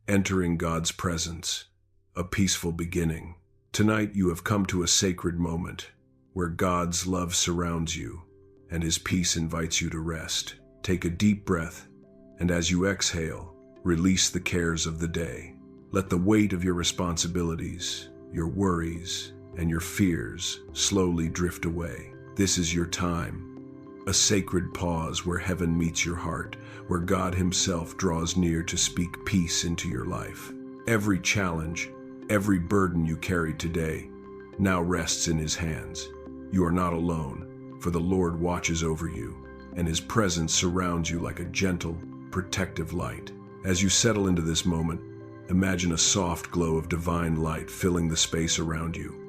entering God's presence, a peaceful beginning. Tonight you have come to a sacred moment where God's love surrounds you and His peace invites you to rest. Take a deep breath, and as you exhale, release the cares of the day. Let the weight of your responsibilities, your worries, and your fears slowly drift away. This is your time, a sacred pause where heaven meets your heart, where God Himself draws near to speak peace into your life. Every challenge, every burden you carried today now rests in His hands. You are not alone, for the Lord watches over you, and His presence surrounds you like a gentle, protective light. As you settle into this moment, imagine a soft glow of divine light filling the space around you.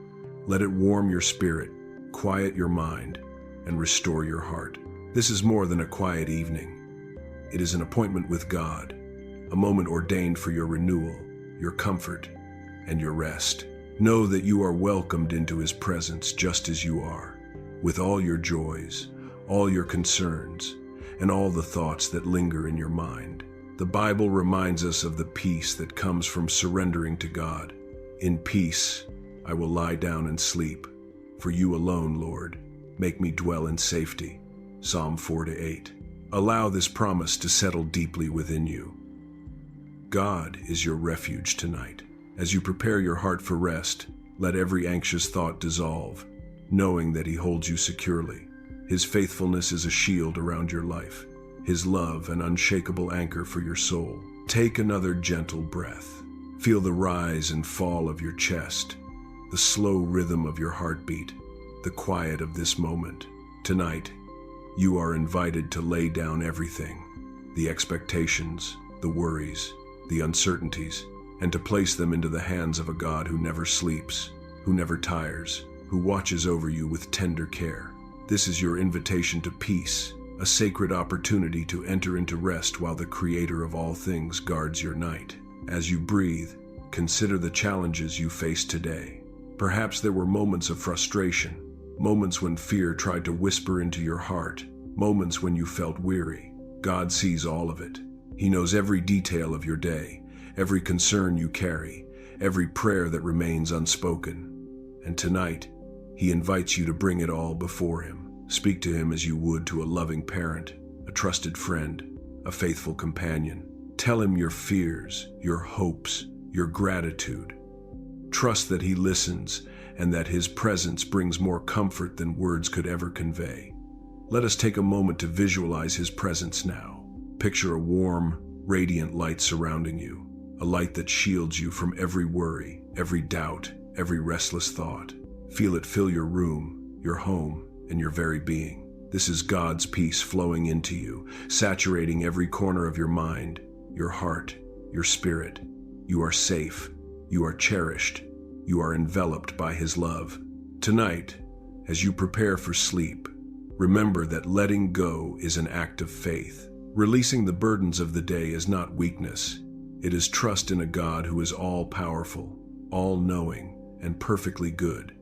Let it warm your spirit, quiet your mind, and restore your heart. This is more than a quiet evening. It is an appointment with God, a moment ordained for your renewal, your comfort, and your rest. Know that you are welcomed into His presence just as you are, with all your joys, all your concerns, and all the thoughts that linger in your mind. The Bible reminds us of the peace that comes from surrendering to God. In peace, I will lie down and sleep. For you alone, Lord, make me dwell in safety. Psalm 4-8. Allow this promise to settle deeply within you. God is your refuge tonight. As you prepare your heart for rest, let every anxious thought dissolve, knowing that He holds you securely. His faithfulness is a shield around your life, His love an unshakable anchor for your soul. Take another gentle breath. Feel the rise and fall of your chest, the slow rhythm of your heartbeat, the quiet of this moment. Tonight, you are invited to lay down everything, the expectations, the worries, the uncertainties, and to place them into the hands of a God who never sleeps, who never tires, who watches over you with tender care. This is your invitation to peace, a sacred opportunity to enter into rest while the Creator of all things guards your night. As you breathe, consider the challenges you faced today. Perhaps there were moments of frustration, moments when fear tried to whisper into your heart, moments when you felt weary. God sees all of it. He knows every detail of your day, every concern you carry, every prayer that remains unspoken. And tonight, He invites you to bring it all before Him. Speak to Him as you would to a loving parent, a trusted friend, a faithful companion. Tell Him your fears, your hopes, your gratitude. Trust that He listens and that His presence brings more comfort than words could ever convey. Let us take a moment to visualize His presence now. Picture a warm, radiant light surrounding you, a light that shields you from every worry, every doubt, every restless thought. Feel it fill your room, your home, and your very being. This is God's peace flowing into you, saturating every corner of your mind, your heart, your spirit. You are safe. You are cherished. You are enveloped by His love. Tonight, as you prepare for sleep, remember that letting go is an act of faith. Releasing the burdens of the day is not weakness. It is trust in a God who is all-powerful, all-knowing, and perfectly good.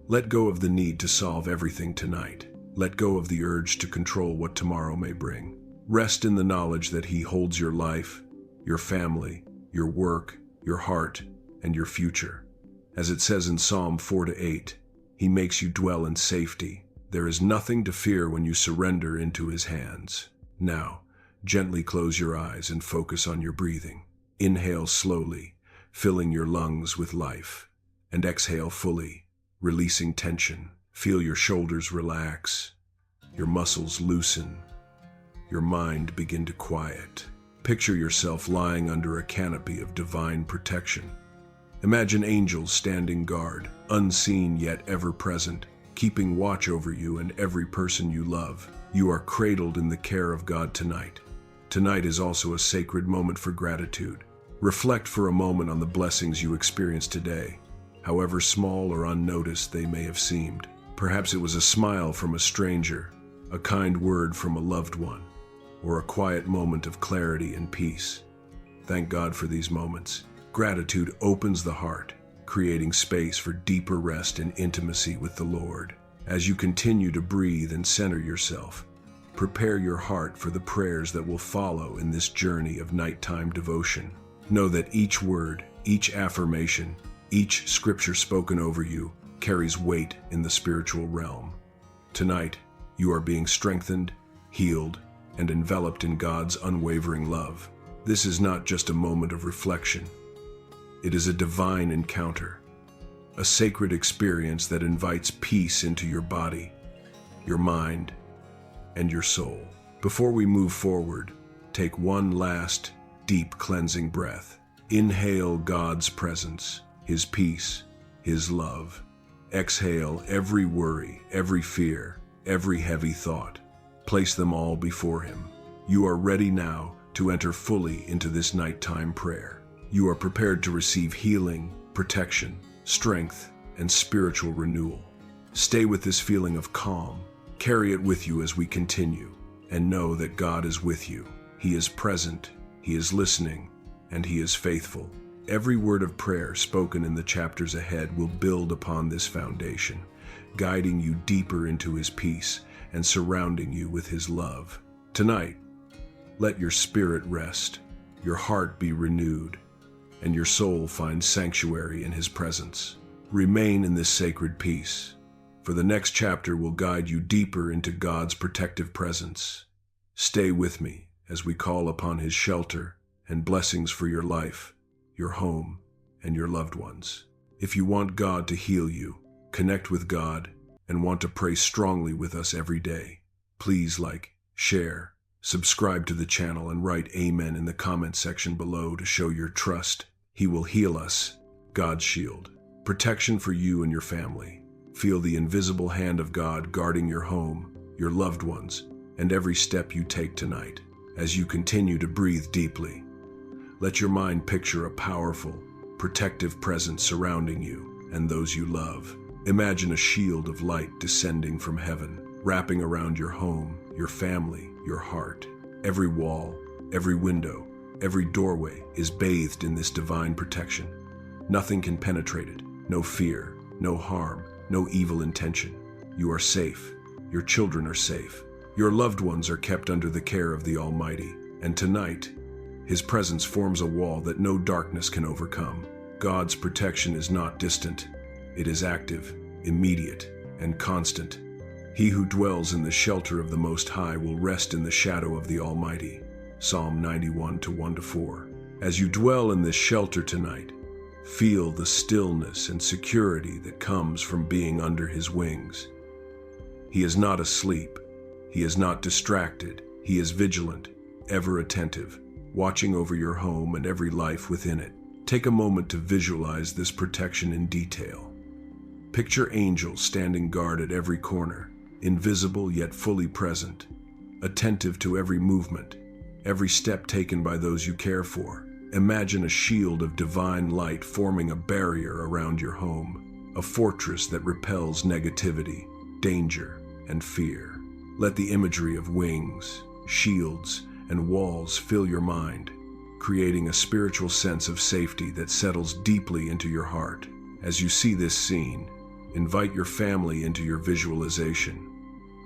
Let go of the need to solve everything tonight. Let go of the urge to control what tomorrow may bring. Rest in the knowledge that He holds your life, your family, your work, your heart, and your future. As it says in Psalm 4-8, He makes you dwell in safety. There is nothing to fear when you surrender into His hands. Now, gently close your eyes and focus on your breathing. Inhale slowly, filling your lungs with life, and exhale fully, releasing tension. Feel your shoulders relax, your muscles loosen, your mind begin to quiet. Picture yourself lying under a canopy of divine protection. Imagine angels standing guard, unseen yet ever present, keeping watch over you and every person you love. You are cradled in the care of God tonight. Tonight is also a sacred moment for gratitude. Reflect for a moment on the blessings you experienced today, however small or unnoticed they may have seemed. Perhaps it was a smile from a stranger, a kind word from a loved one, or a quiet moment of clarity and peace. Thank God for these moments. Gratitude opens the heart, creating space for deeper rest and intimacy with the Lord. As you continue to breathe and center yourself, prepare your heart for the prayers that will follow in this journey of nighttime devotion. Know that each word, each affirmation, each scripture spoken over you carries weight in the spiritual realm. Tonight, you are being strengthened, healed, and enveloped in God's unwavering love. This is not just a moment of reflection. It is a divine encounter, a sacred experience that invites peace into your body, your mind, and your soul. Before we move forward, take one last, deep cleansing breath. Inhale God's presence, His peace, His love. Exhale every worry, every fear, every heavy thought. Place them all before Him. You are ready now to enter fully into this nighttime prayer. You are prepared to receive healing, protection, strength, and spiritual renewal. Stay with this feeling of calm. Carry it with you as we continue, and know that God is with you. He is present, He is listening, and He is faithful. Every word of prayer spoken in the chapters ahead will build upon this foundation, guiding you deeper into His peace and surrounding you with His love. Tonight, let your spirit rest, your heart be renewed, and your soul find sanctuary in His presence. Remain in this sacred peace, for the next chapter will guide you deeper into God's protective presence. Stay with me as we call upon His shelter and blessings for your life, your home, and your loved ones. If you want God to heal you, connect with God, and want to pray strongly with us every day, please like, share, subscribe to the channel, and write Amen in the comment section below to show your trust. He will heal us. God's shield. Protection for you and your family. Feel the invisible hand of God guarding your home, your loved ones, and every step you take tonight. As you continue to breathe deeply, let your mind picture a powerful, protective presence surrounding you and those you love. Imagine a shield of light descending from heaven, wrapping around your home, your family, your heart. Every wall, every window, every doorway is bathed in this divine protection. Nothing can penetrate it. No fear, no harm, no evil intention. You are safe. Your children are safe. Your loved ones are kept under the care of the Almighty. And tonight, His presence forms a wall that no darkness can overcome. God's protection is not distant. It is active, immediate, and constant. He who dwells in the shelter of the Most High will rest in the shadow of the Almighty. Psalm 91 1-4. As you dwell in this shelter tonight, feel the stillness and security that comes from being under His wings. He is not asleep. He is not distracted. He is vigilant, ever attentive, watching over your home and every life within it. Take a moment to visualize this protection in detail. Picture angels standing guard at every corner, invisible yet fully present, attentive to every movement, every step taken by those you care for. Imagine a shield of divine light forming a barrier around your home, a fortress that repels negativity, danger, and fear. Let the imagery of wings, shields, and walls fill your mind, creating a spiritual sense of safety that settles deeply into your heart. As you see this scene, invite your family into your visualization.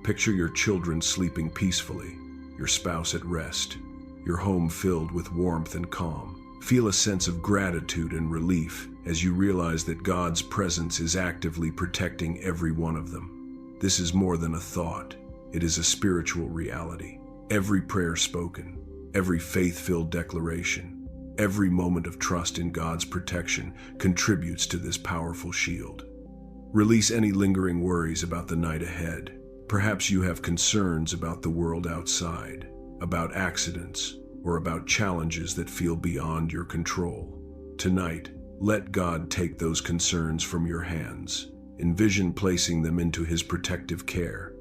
Picture your children sleeping peacefully, your spouse at rest, your home filled with warmth and calm. Feel a sense of gratitude and relief as you realize that God's presence is actively protecting every one of them. This is more than a thought. It is a spiritual reality. Every prayer spoken, every faith-filled declaration, every moment of trust in God's protection contributes to this powerful shield. Release any lingering worries about the night ahead. Perhaps you have concerns about the world outside, about accidents, or about challenges that feel beyond your control. Tonight, let God take those concerns from your hands. Envision placing them into His protective care,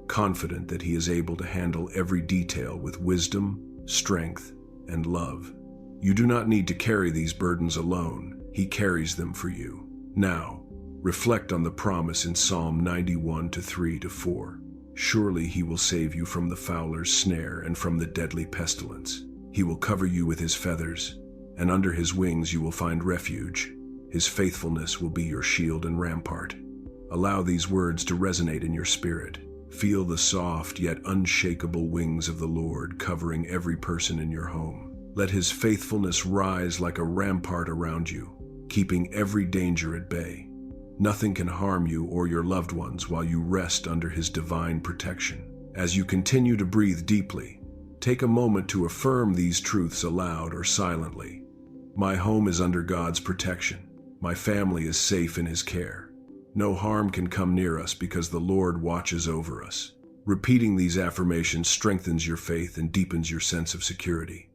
confident that He is able to handle every detail with wisdom, strength, and love. You do not need to carry these burdens alone. He carries them for you. Now, reflect on the promise in Psalm 91 3-4. Surely He will save you from the fowler's snare and from the deadly pestilence. He will cover you with His feathers, and under His wings you will find refuge. His faithfulness will be your shield and rampart. Allow these words to resonate in your spirit. Feel the soft yet unshakable wings of the Lord covering every person in your home. Let his faithfulness rise like a rampart around you, keeping every danger at bay. Nothing can harm you or your loved ones while you rest under his divine protection. As you continue to breathe deeply, take a moment to affirm these truths aloud or silently. My home is under God's protection. My family is safe in his care. No harm can come near us because the Lord watches over us. Repeating these affirmations strengthens your faith and deepens your sense of security.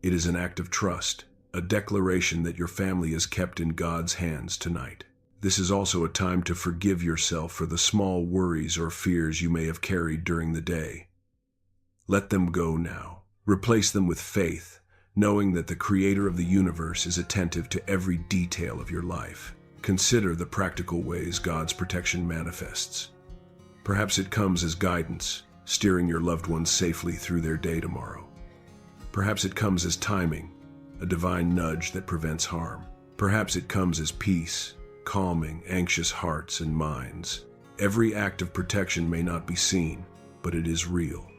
It is an act of trust, a declaration that your family is kept in God's hands tonight. This is also a time to forgive yourself for the small worries or fears you may have carried during the day. Let them go now. Replace them with faith, knowing that the Creator of the universe is attentive to every detail of your life. Consider the practical ways God's protection manifests. Perhaps it comes as guidance, steering your loved ones safely through their day tomorrow. Perhaps it comes as timing, a divine nudge that prevents harm. Perhaps it comes as peace, calming anxious hearts and minds. Every act of protection may not be seen, but it is real.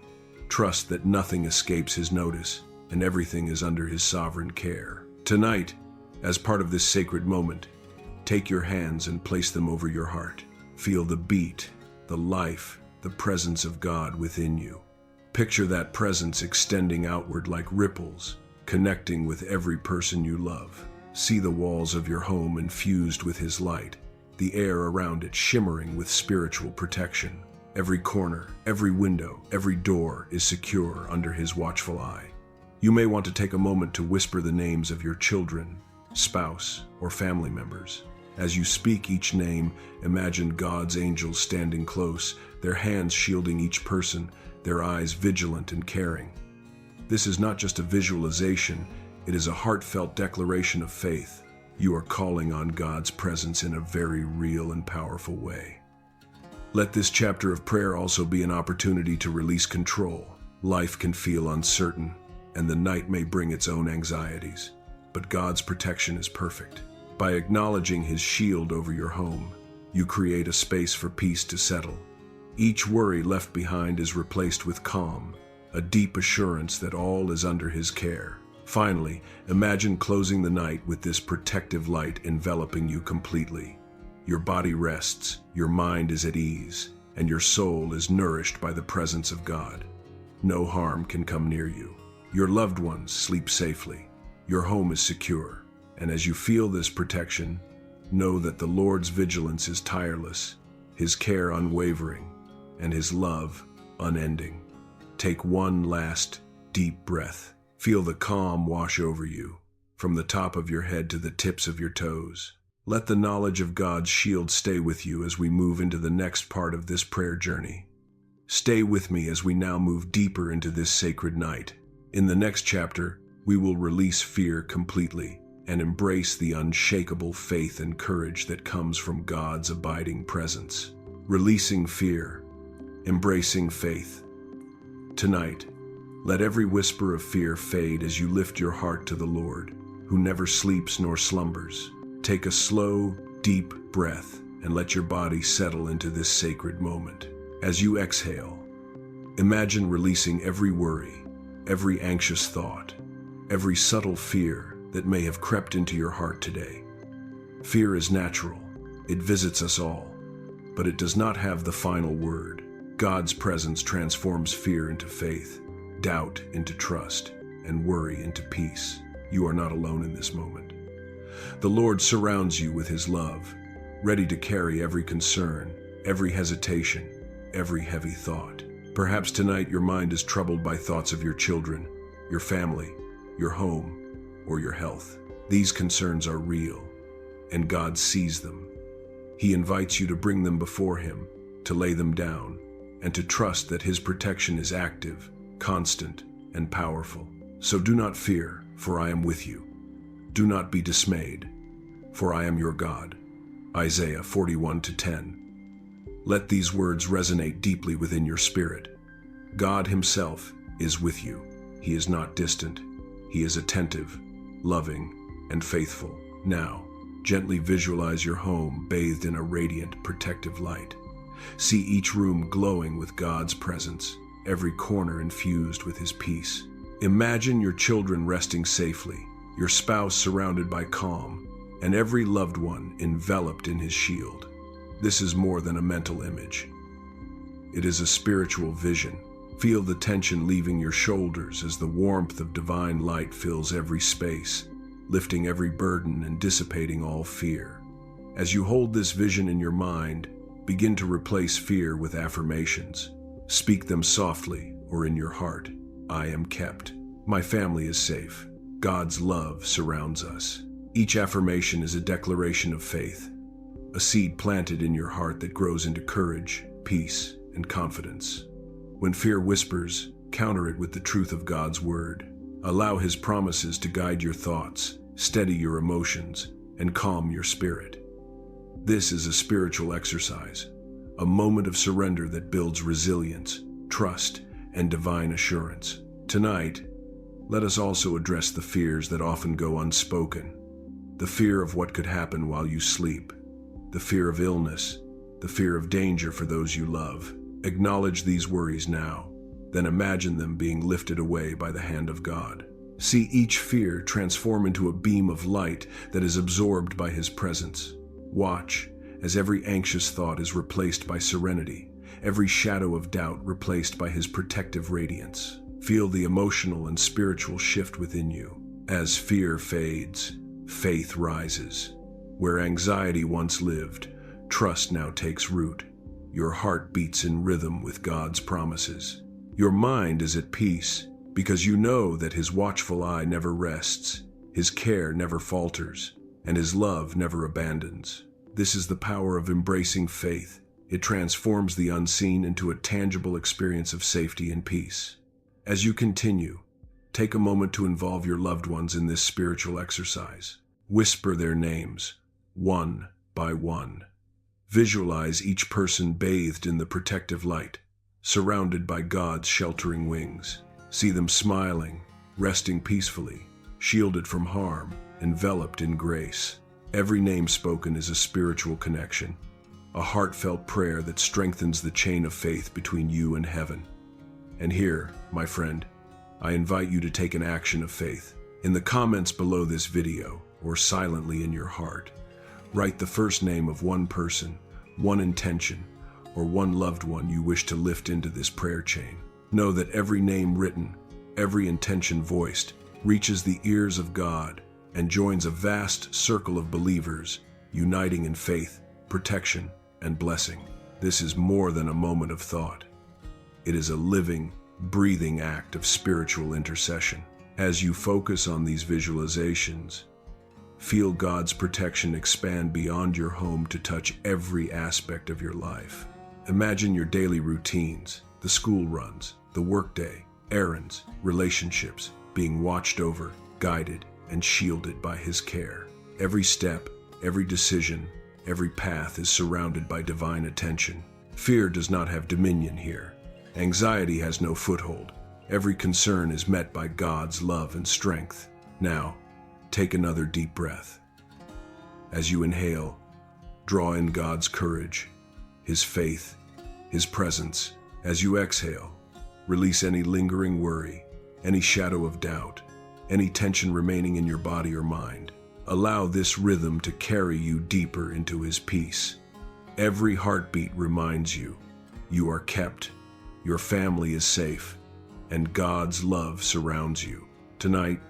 Trust that nothing escapes his notice and everything is under his sovereign care. Tonight, as part of this sacred moment, take your hands and place them over your heart. Feel the beat, the life, the presence of God within you. Picture that presence extending outward like ripples, connecting with every person you love. See the walls of your home infused with his light, the air around it shimmering with spiritual protection. Every corner, every window, every door is secure under his watchful eye. You may want to take a moment to whisper the names of your children, spouse, or family members. As you speak each name, imagine God's angels standing close, their hands shielding each person, their eyes vigilant and caring. This is not just a visualization, it is a heartfelt declaration of faith. You are calling on God's presence in a very real and powerful way. Let this chapter of prayer also be an opportunity to release control. Life can feel uncertain, and the night may bring its own anxieties, but God's protection is perfect. By acknowledging his shield over your home, you create a space for peace to settle. Each worry left behind is replaced with calm, a deep assurance that all is under his care. Finally, imagine closing the night with this protective light enveloping you completely. Your body rests, your mind is at ease, and your soul is nourished by the presence of God. No harm can come near you. Your loved ones sleep safely. Your home is secure. And as you feel this protection, know that the Lord's vigilance is tireless, his care unwavering, and his love unending. Take one last deep breath. Feel the calm wash over you, from the top of your head to the tips of your toes. Let the knowledge of God's shield stay with you as we move into the next part of this prayer journey. Stay with me as we now move deeper into this sacred night. In the next chapter, we will release fear completely and embrace the unshakable faith and courage that comes from God's abiding presence. Releasing fear, embracing faith. Tonight, let every whisper of fear fade as you lift your heart to the Lord, who never sleeps nor slumbers. Take a slow, deep breath and let your body settle into this sacred moment. As you exhale, imagine releasing every worry, every anxious thought, every subtle fear that may have crept into your heart today. Fear is natural. It visits us all, but it does not have the final word. God's presence transforms fear into faith, doubt into trust, and worry into peace. You are not alone in this moment. The Lord surrounds you with his love, ready to carry every concern, every hesitation, every heavy thought. Perhaps tonight your mind is troubled by thoughts of your children, your family, your home, or your health. These concerns are real, and God sees them. He invites you to bring them before him, to lay them down, and to trust that his protection is active, constant, and powerful. So do not fear, for I am with you. Do not be dismayed, for I am your God. Isaiah 41:10. Let these words resonate deeply within your spirit. God himself is with you. He is not distant. He is attentive, loving, and faithful. Now, gently visualize your home bathed in a radiant, protective light. See each room glowing with God's presence, every corner infused with his peace. Imagine your children resting safely, your spouse surrounded by calm, and every loved one enveloped in his shield. This is more than a mental image. It is a spiritual vision. Feel the tension leaving your shoulders as the warmth of divine light fills every space, lifting every burden and dissipating all fear. As you hold this vision in your mind, begin to replace fear with affirmations. Speak them softly or in your heart. I am kept. My family is safe. God's love surrounds us. Each affirmation is a declaration of faith, a seed planted in your heart that grows into courage, peace, and confidence. When fear whispers, counter it with the truth of God's word. Allow His promises to guide your thoughts, steady your emotions, and calm your spirit. This is a spiritual exercise, a moment of surrender that builds resilience, trust, and divine assurance. Tonight, let us also address the fears that often go unspoken. The fear of what could happen while you sleep, the fear of illness, the fear of danger for those you love. Acknowledge these worries now, then imagine them being lifted away by the hand of God. See each fear transform into a beam of light that is absorbed by His presence. Watch as every anxious thought is replaced by serenity, every shadow of doubt replaced by His protective radiance. Feel the emotional and spiritual shift within you. As fear fades, faith rises. Where anxiety once lived, trust now takes root. Your heart beats in rhythm with God's promises. Your mind is at peace because you know that His watchful eye never rests, His care never falters, and His love never abandons. This is the power of embracing faith. It transforms the unseen into a tangible experience of safety and peace. As you continue, take a moment to involve your loved ones in this spiritual exercise. Whisper their names, one by one. Visualize each person bathed in the protective light, surrounded by God's sheltering wings. See them smiling, resting peacefully, shielded from harm, enveloped in grace. Every name spoken is a spiritual connection, a heartfelt prayer that strengthens the chain of faith between you and heaven. And here, my friend, I invite you to take an action of faith. In the comments below this video, or silently in your heart, write the first name of one person, one intention, or one loved one you wish to lift into this prayer chain. Know that every name written, every intention voiced, reaches the ears of God and joins a vast circle of believers, uniting in faith, protection, and blessing. This is more than a moment of thought. It is a living, breathing act of spiritual intercession. As you focus on these visualizations, feel God's protection expand beyond your home to touch every aspect of your life. Imagine your daily routines, the school runs, the workday, errands, relationships, being watched over, guided, and shielded by His care. Every step, every decision, every path is surrounded by divine attention. Fear does not have dominion here. Anxiety has no foothold. Every concern is met by God's love and strength. Now, take another deep breath. As you inhale, draw in God's courage, His faith, His presence. As you exhale, release any lingering worry, any shadow of doubt, any tension remaining in your body or mind. Allow this rhythm to carry you deeper into His peace. Every heartbeat reminds you, you are kept, your family is safe, and God's love surrounds you. Tonight,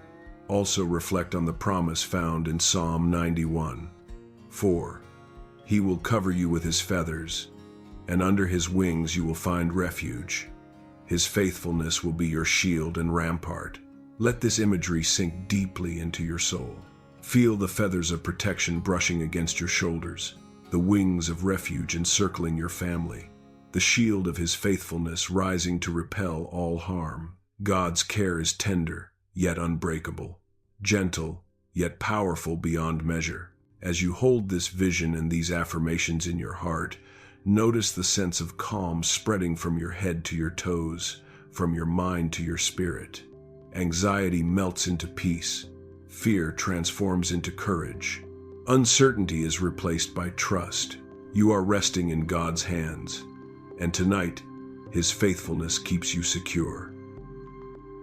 also reflect on the promise found in Psalm 91:4. He will cover you with His feathers, and under His wings you will find refuge. His faithfulness will be your shield and rampart. Let this imagery sink deeply into your soul. Feel the feathers of protection brushing against your shoulders, the wings of refuge encircling your family, the shield of His faithfulness rising to repel all harm. God's care is tender, yet unbreakable, gentle, yet powerful beyond measure. As you hold this vision and these affirmations in your heart, notice the sense of calm spreading from your head to your toes, from your mind to your spirit. Anxiety melts into peace. Fear transforms into courage. Uncertainty is replaced by trust. You are resting in God's hands, and tonight, His faithfulness keeps you secure.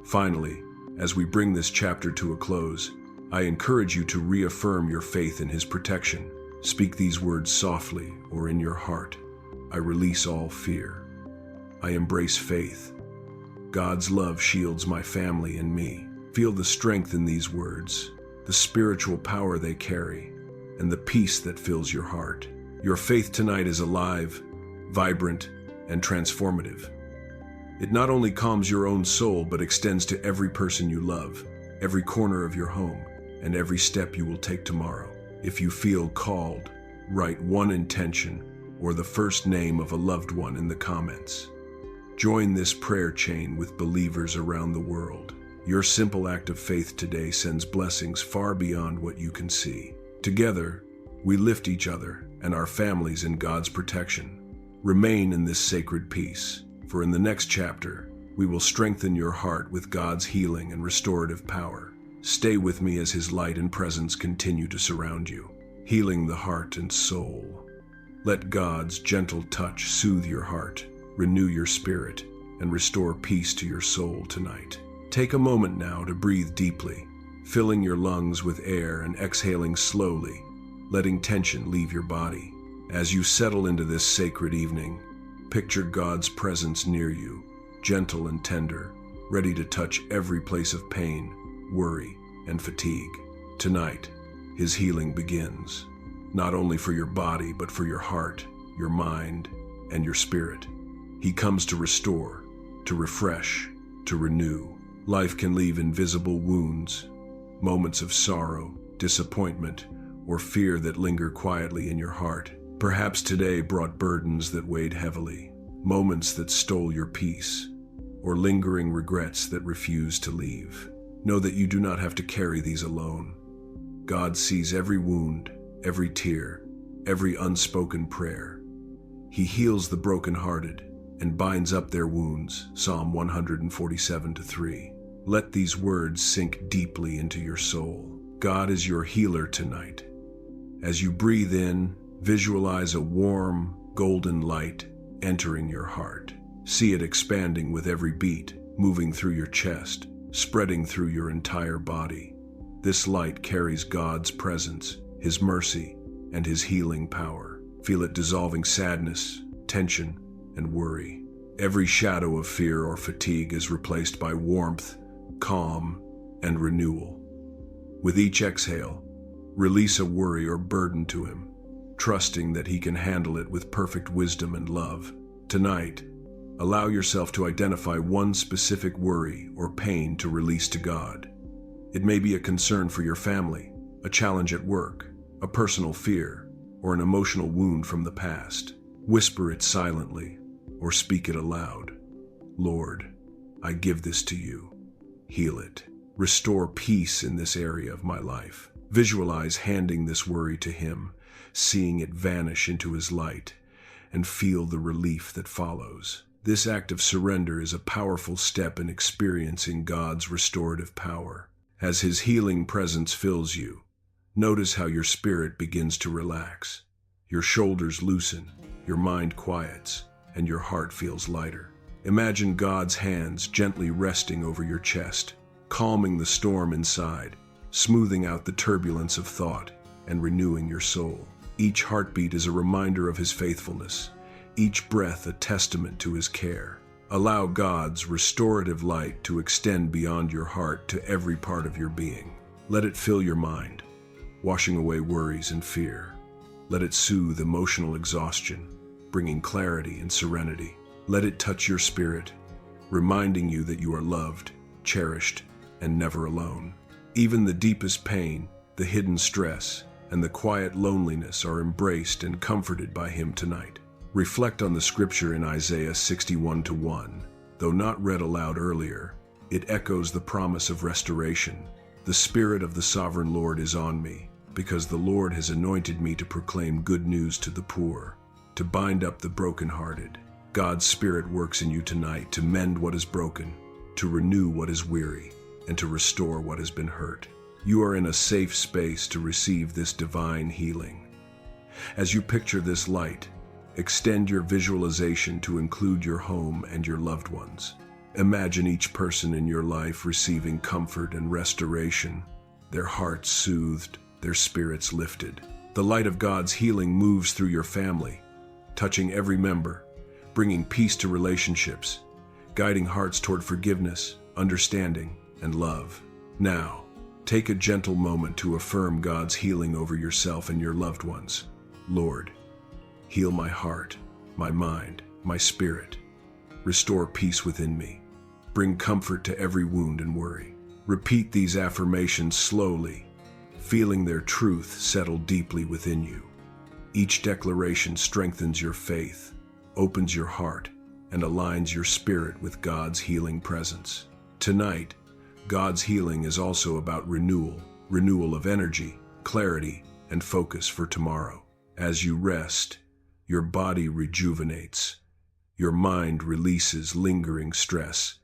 Finally, As we bring this chapter to a close, I encourage you to reaffirm your faith in His protection. Speak these words softly or in your heart. I release all fear. I embrace faith. God's love shields my family and me. Feel the strength in these words, the spiritual power they carry, and the peace that fills your heart. Your faith tonight is alive, vibrant, and transformative. It not only calms your own soul, but extends to every person you love, every corner of your home, and every step you will take tomorrow. If you feel called, write one intention or the first name of a loved one in the comments. Join this prayer chain with believers around the world. Your simple act of faith today sends blessings far beyond what you can see. Together, we lift each other and our families in God's protection. Remain in this sacred peace, for in the next chapter, we will strengthen your heart with God's healing and restorative power. Stay with me as His light and presence continue to surround you, healing the heart and soul. Let God's gentle touch soothe your heart, renew your spirit, and restore peace to your soul tonight. Take a moment now to breathe deeply, filling your lungs with air and exhaling slowly, letting tension leave your body. As you settle into this sacred evening, picture God's presence near you, gentle and tender, ready to touch every place of pain, worry, and fatigue. Tonight, His healing begins, not only for your body, but for your heart, your mind, and your spirit. He comes to restore, to refresh, to renew. Life can leave invisible wounds, moments of sorrow, disappointment, or fear that linger quietly in your heart. Perhaps today brought burdens that weighed heavily, moments that stole your peace, or lingering regrets that refuse to leave. Know that you do not have to carry these alone. God sees every wound, every tear, every unspoken prayer. He heals the brokenhearted and binds up their wounds, Psalm 147:3. Let these words sink deeply into your soul. God is your healer tonight. As you breathe in, visualize a warm, golden light entering your heart. See it expanding with every beat, moving through your chest, spreading through your entire body. This light carries God's presence, His mercy, and His healing power. Feel it dissolving sadness, tension, and worry. Every shadow of fear or fatigue is replaced by warmth, calm, and renewal. With each exhale, release a worry or burden to Him, trusting that He can handle it with perfect wisdom and love. Tonight, allow yourself to identify one specific worry or pain to release to God. It may be a concern for your family, a challenge at work, a personal fear, or an emotional wound from the past. Whisper it silently or speak it aloud. Lord, I give this to you. Heal it. Restore peace in this area of my life. Visualize handing this worry to Him, seeing it vanish into His light, and feel the relief that follows. This act of surrender is a powerful step in experiencing God's restorative power. As His healing presence fills you, notice how your spirit begins to relax. Your shoulders loosen, your mind quiets, and your heart feels lighter. Imagine God's hands gently resting over your chest, calming the storm inside, smoothing out the turbulence of thought, and renewing your soul. Each heartbeat is a reminder of His faithfulness, each breath a testament to His care. Allow God's restorative light to extend beyond your heart to every part of your being. Let it fill your mind, washing away worries and fear. Let it soothe emotional exhaustion, bringing clarity and serenity. Let it touch your spirit, reminding you that you are loved, cherished, and never alone. Even the deepest pain, the hidden stress, and the quiet loneliness are embraced and comforted by Him tonight. Reflect on the scripture in Isaiah 61:1. Though not read aloud earlier, it echoes the promise of restoration. The Spirit of the Sovereign Lord is on me, because the Lord has anointed me to proclaim good news to the poor, to bind up the brokenhearted. God's Spirit works in you tonight to mend what is broken, to renew what is weary, and to restore what has been hurt. You are in a safe space to receive this divine healing. As you picture this light, extend your visualization to include your home and your loved ones. Imagine each person in your life receiving comfort and restoration, their hearts soothed, their spirits lifted. The light of God's healing moves through your family, touching every member, bringing peace to relationships, guiding hearts toward forgiveness, understanding, and love. Now, take a gentle moment to affirm God's healing over yourself and your loved ones. Lord, heal my heart, my mind, my spirit. Restore peace within me. Bring comfort to every wound and worry. Repeat these affirmations slowly, feeling their truth settle deeply within you. Each declaration strengthens your faith, opens your heart, and aligns your spirit with God's healing presence. Tonight, God's healing is also about renewal of energy, clarity, and focus for tomorrow. As you rest, your body rejuvenates, your mind releases lingering stress,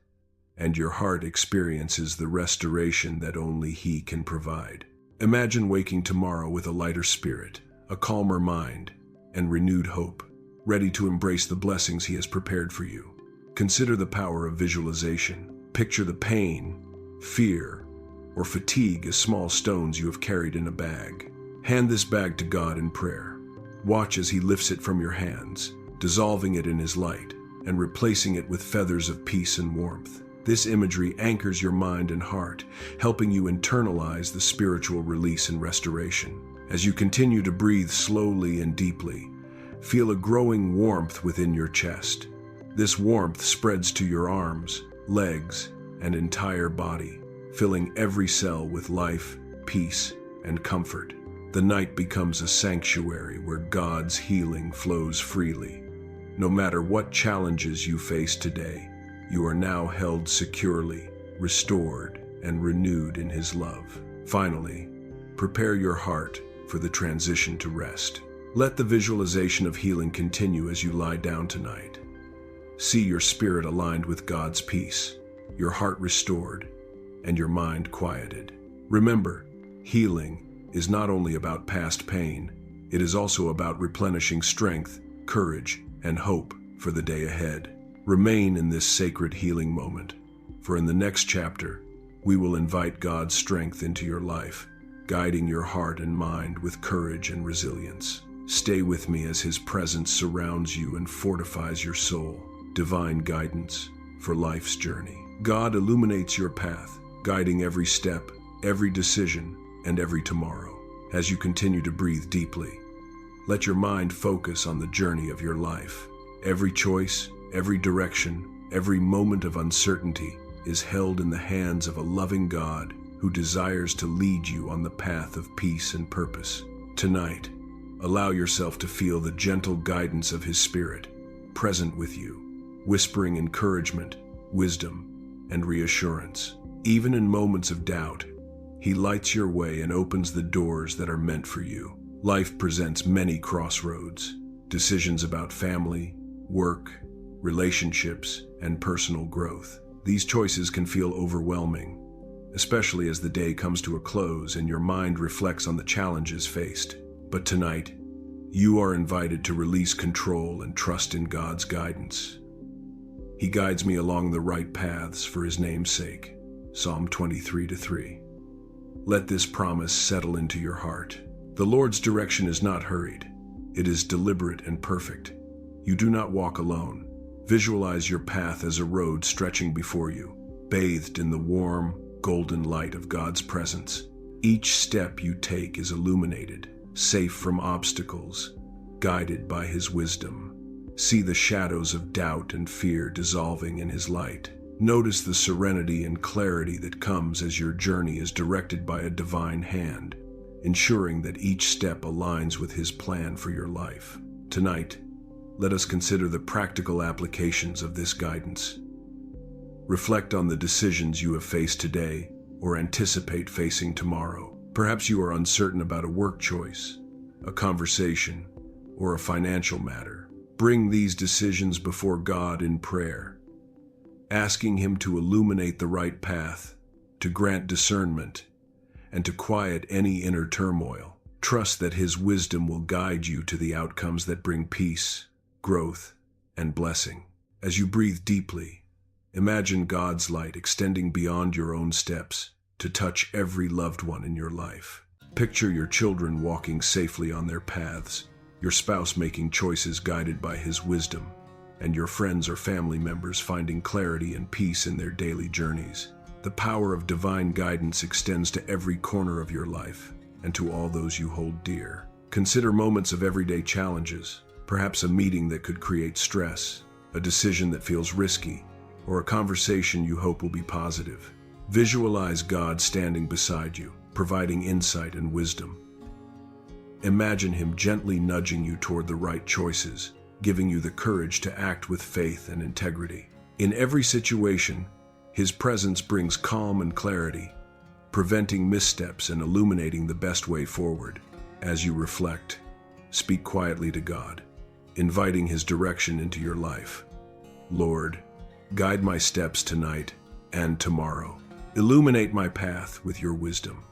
and your heart experiences the restoration that only He can provide. Imagine waking tomorrow with a lighter spirit, a calmer mind, and renewed hope, ready to embrace the blessings He has prepared for you. Consider the power of visualization. Picture the pain, fear, or fatigue as small stones you have carried in a bag. Hand this bag to God in prayer. Watch as He lifts it from your hands, dissolving it in His light, and replacing it with feathers of peace and warmth. This imagery anchors your mind and heart, helping you internalize the spiritual release and restoration. As you continue to breathe slowly and deeply, feel a growing warmth within your chest. This warmth spreads to your arms, legs, and entire body, filling every cell with life, peace, and comfort. The night becomes a sanctuary where God's healing flows freely. No matter what challenges you face today, you are now held securely, restored, and renewed in His love. Finally, prepare your heart for the transition to rest. Let the visualization of healing continue as you lie down tonight. See your spirit aligned with God's peace, your heart restored, and your mind quieted. Remember, healing is not only about past pain, it is also about replenishing strength, courage, and hope for the day ahead. Remain in this sacred healing moment, for in the next chapter, we will invite God's strength into your life, guiding your heart and mind with courage and resilience. Stay with me as His presence surrounds you and fortifies your soul. Divine guidance for life's journey. God illuminates your path, guiding every step, every decision, and every tomorrow. As you continue to breathe deeply, let your mind focus on the journey of your life. Every choice, every direction, every moment of uncertainty is held in the hands of a loving God who desires to lead you on the path of peace and purpose. Tonight, allow yourself to feel the gentle guidance of His Spirit, present with you, whispering encouragement, wisdom, and reassurance. Even in moments of doubt, He lights your way and opens the doors that are meant for you. Life presents many crossroads, decisions about family, work, relationships, and personal growth. These choices can feel overwhelming, especially as the day comes to a close and your mind reflects on the challenges faced. But tonight, you are invited to release control and trust in God's guidance. He guides me along the right paths for His name's sake. Psalm 23:3. Let this promise settle into your heart. The Lord's direction is not hurried. It is deliberate and perfect. You do not walk alone. Visualize your path as a road stretching before you, bathed in the warm, golden light of God's presence. Each step you take is illuminated, safe from obstacles, guided by His wisdom. See the shadows of doubt and fear dissolving in His light. Notice the serenity and clarity that comes as your journey is directed by a divine hand, ensuring that each step aligns with His plan for your life. Tonight, let us consider the practical applications of this guidance. Reflect on the decisions you have faced today or anticipate facing tomorrow. Perhaps you are uncertain about a work choice, a conversation, or a financial matter. Bring these decisions before God in prayer, asking Him to illuminate the right path, to grant discernment, and to quiet any inner turmoil. Trust that His wisdom will guide you to the outcomes that bring peace, growth, and blessing. As you breathe deeply, Imagine God's light extending beyond your own steps to touch every loved one in your life. Picture your children walking safely on their paths, your spouse making choices guided by His wisdom, and your friends or family members finding clarity and peace in their daily journeys. The power of divine guidance extends to every corner of your life and to all those you hold dear. Consider moments of everyday challenges, perhaps a meeting that could create stress, a decision that feels risky, or a conversation you hope will be positive. Visualize God standing beside you, providing insight and wisdom. Imagine Him gently nudging you toward the right choices, giving you the courage to act with faith and integrity. In every situation, His presence brings calm and clarity, preventing missteps and illuminating the best way forward. As you reflect, speak quietly to God, inviting His direction into your life. Lord, guide my steps tonight and tomorrow. Illuminate my path with your wisdom.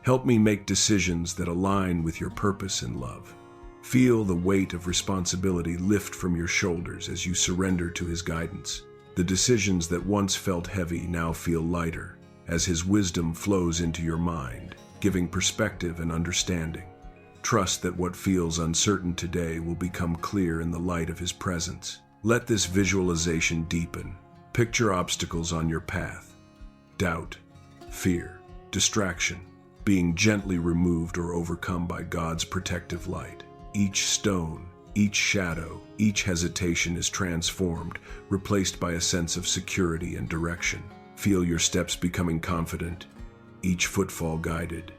Help me make decisions that align with your purpose and love. Feel the weight of responsibility lift from your shoulders as you surrender to His guidance. The decisions that once felt heavy now feel lighter, as His wisdom flows into your mind, giving perspective and understanding. Trust that what feels uncertain today will become clear in the light of His presence. Let this visualization deepen. Picture obstacles on your path: doubt, fear, distraction, being gently removed or overcome by God's protective light. Each stone, each shadow, each hesitation is transformed, replaced by a sense of security and direction. Feel your steps becoming confident, each footfall guided,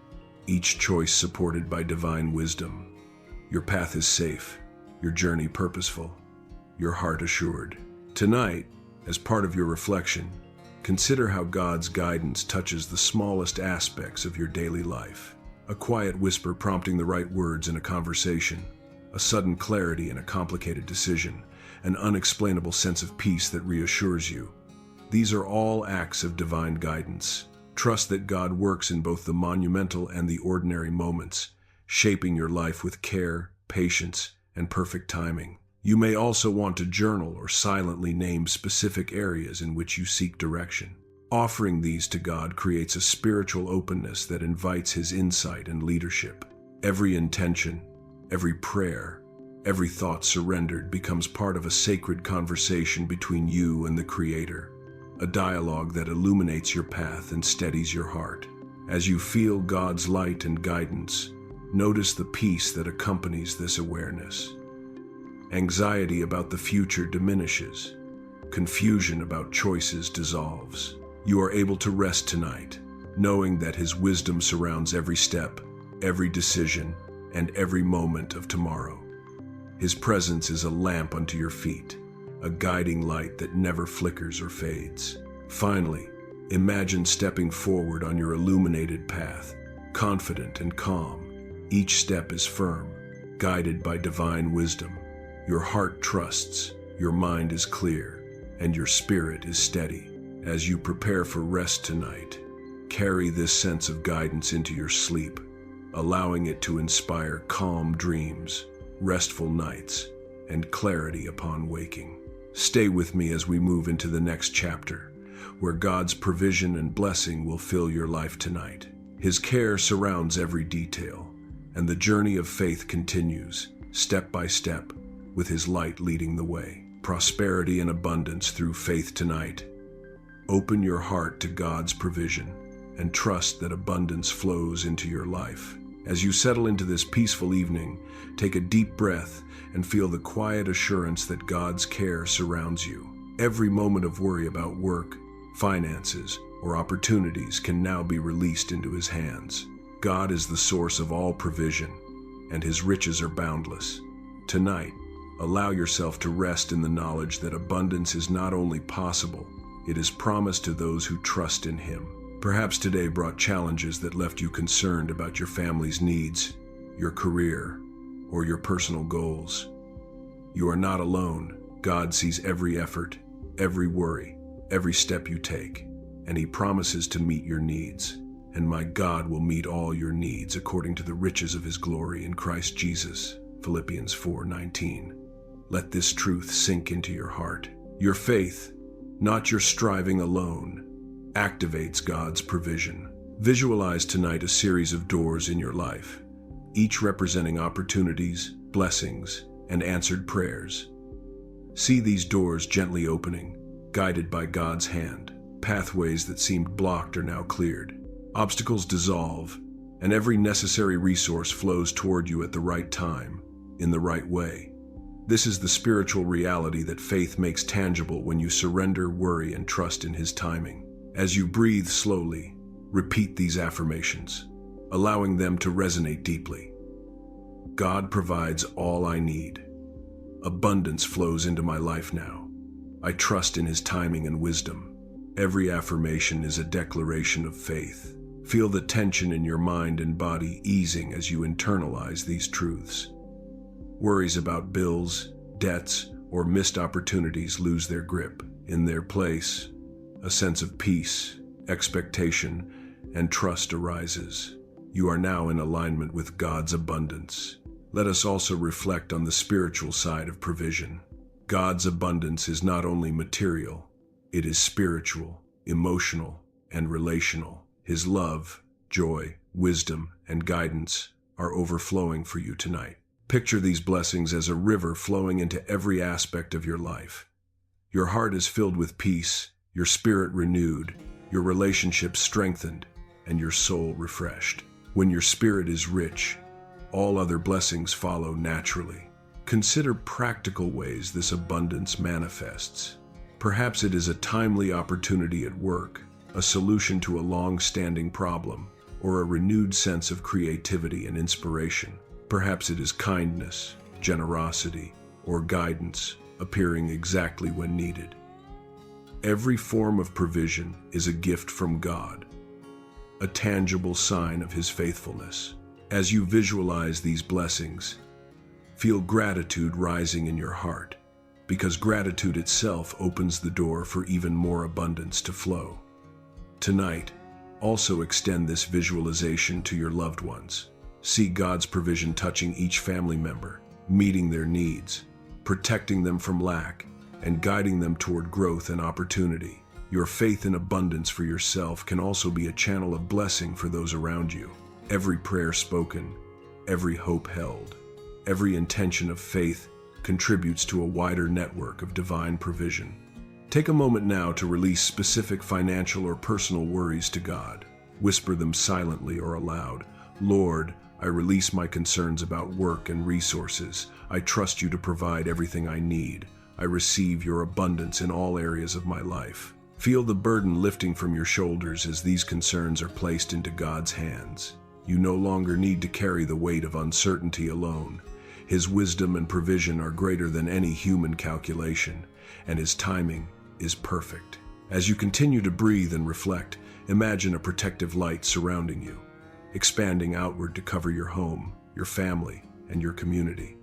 each choice supported by divine wisdom. Your path is safe, your journey purposeful, your heart assured. Tonight, as part of your reflection, consider how God's guidance touches the smallest aspects of your daily life. A quiet whisper prompting the right words in a conversation, a sudden clarity in a complicated decision, an unexplainable sense of peace that reassures you. These are all acts of divine guidance. Trust that God works in both the monumental and the ordinary moments, shaping your life with care, patience, and perfect timing. You may also want to journal or silently name specific areas in which you seek direction. Offering these to God creates a spiritual openness that invites His insight and leadership. Every intention, every prayer, every thought surrendered becomes part of a sacred conversation between you and the Creator, a dialogue that illuminates your path and steadies your heart. As you feel God's light and guidance, notice the peace that accompanies this awareness. Anxiety about the future diminishes. Confusion about choices dissolves. You are able to rest tonight, knowing that His wisdom surrounds every step, every decision, and every moment of tomorrow. His presence is a lamp unto your feet, a guiding light that never flickers or fades. Finally, imagine stepping forward on your illuminated path, confident and calm. Each step is firm, guided by divine wisdom. Your heart trusts, your mind is clear, and your spirit is steady. As you prepare for rest tonight, carry this sense of guidance into your sleep, allowing it to inspire calm dreams, restful nights, and clarity upon waking. Stay with me as we move into the next chapter, where God's provision and blessing will fill your life tonight. His care surrounds every detail, and the journey of faith continues, step by step, with His light leading the way. Prosperity and abundance through faith tonight. Open your heart to God's provision and trust that abundance flows into your life. As you settle into this peaceful evening, take a deep breath and feel the quiet assurance that God's care surrounds you. Every moment of worry about work, finances, or opportunities can now be released into His hands. God is the source of all provision, and His riches are boundless. Tonight, allow yourself to rest in the knowledge that abundance is not only possible, it is promised to those who trust in Him. Perhaps today brought challenges that left you concerned about your family's needs, your career, or your personal goals. You are not alone. God sees every effort, every worry, every step you take, and He promises to meet your needs. And my God will meet all your needs according to the riches of His glory in Christ Jesus. Philippians 4:19. Let this truth sink into your heart. Your faith, not your striving alone, activates God's provision. Visualize tonight a series of doors in your life, each representing opportunities, blessings, and answered prayers. See these doors gently opening, guided by God's hand. Pathways that seemed blocked are now cleared. Obstacles dissolve, and every necessary resource flows toward you at the right time, in the right way. This is the spiritual reality that faith makes tangible when you surrender, worry, and trust in His timing. As you breathe slowly, repeat these affirmations, allowing them to resonate deeply. God provides all I need. Abundance flows into my life now. I trust in His timing and wisdom. Every affirmation is a declaration of faith. Feel the tension in your mind and body easing as you internalize these truths. Worries about bills, debts, or missed opportunities lose their grip. In their place, a sense of peace, expectation, and trust arises. You are now in alignment with God's abundance. Let us also reflect on the spiritual side of provision. God's abundance is not only material, it is spiritual, emotional, and relational. His love, joy, wisdom, and guidance are overflowing for you tonight. Picture these blessings as a river flowing into every aspect of your life. Your heart is filled with peace, your spirit renewed, your relationships strengthened, and your soul refreshed. When your spirit is rich, all other blessings follow naturally. Consider practical ways this abundance manifests. Perhaps it is a timely opportunity at work, a solution to a long-standing problem, or a renewed sense of creativity and inspiration. Perhaps it is kindness, generosity, or guidance appearing exactly when needed. Every form of provision is a gift from God, a tangible sign of His faithfulness. As you visualize these blessings, feel gratitude rising in your heart, because gratitude itself opens the door for even more abundance to flow. Tonight, also extend this visualization to your loved ones. See God's provision touching each family member, meeting their needs, protecting them from lack, and guiding them toward growth and opportunity. Your faith in abundance for yourself can also be a channel of blessing for those around you. Every prayer spoken, every hope held, every intention of faith contributes to a wider network of divine provision. Take a moment now to release specific financial or personal worries to God. Whisper them silently or aloud. Lord, I release my concerns about work and resources. I trust you to provide everything I need. I receive your abundance in all areas of my life. Feel the burden lifting from your shoulders as these concerns are placed into God's hands. You no longer need to carry the weight of uncertainty alone. His wisdom and provision are greater than any human calculation, and His timing is perfect. As you continue to breathe and reflect, imagine a protective light surrounding you, expanding outward to cover your home, your family, and your community.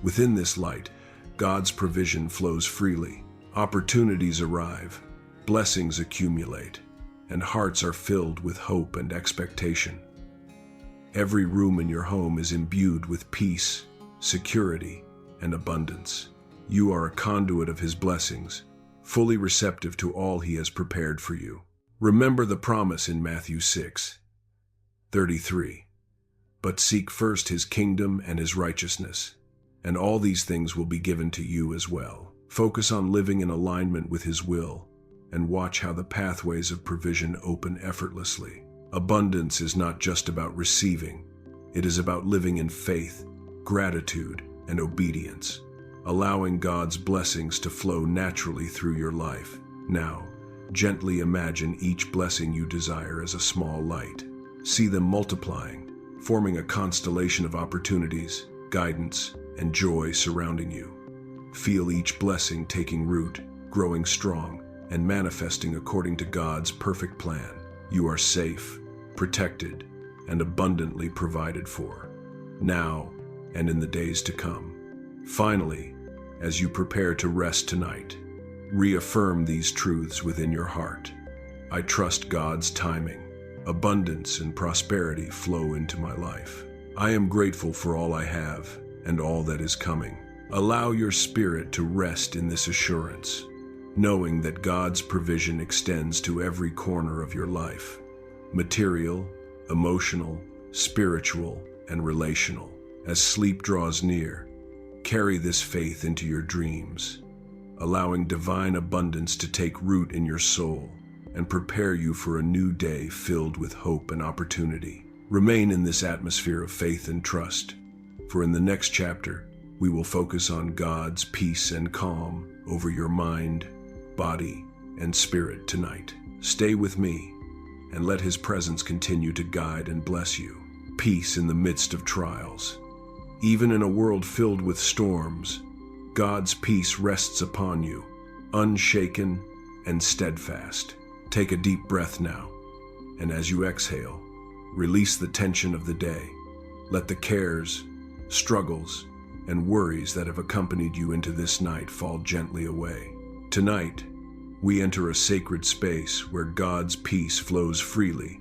Within this light, God's provision flows freely. Opportunities arrive, blessings accumulate, and hearts are filled with hope and expectation. Every room in your home is imbued with peace, security, and abundance. You are a conduit of His blessings, fully receptive to all He has prepared for you. Remember the promise in Matthew 6:33. But seek first His kingdom and His righteousness, and all these things will be given to you as well. Focus on living in alignment with His will, and watch how the pathways of provision open effortlessly. Abundance is not just about receiving, it is about living in faith, gratitude, and obedience, allowing God's blessings to flow naturally through your life. Now, gently imagine each blessing you desire as a small light. See them multiplying, forming a constellation of opportunities, guidance, and joy surrounding you. Feel each blessing taking root, growing strong, and manifesting according to God's perfect plan. You are safe, protected, and abundantly provided for, now and in the days to come. Finally, as you prepare to rest tonight, reaffirm these truths within your heart. I trust God's timing. Abundance and prosperity flow into my life. I am grateful for all I have and all that is coming. Allow your spirit to rest in this assurance. knowing that God's provision extends to every corner of your life: material, emotional, spiritual, and relational. As sleep draws near, carry this faith into your dreams, allowing divine abundance to take root in your soul and prepare you for a new day filled with hope and opportunity. Remain in this atmosphere of faith and trust, for in the next chapter, we will focus on God's peace and calm over your mind, body, and spirit tonight. Stay with me and let His presence continue to guide and bless you. Peace in the midst of trials. Even in a world filled with storms, God's peace rests upon you, unshaken and steadfast. Take a deep breath now, and as you exhale, release the tension of the day. Let the cares, struggles, and worries that have accompanied you into this night fall gently away. Tonight, we enter a sacred space where God's peace flows freely,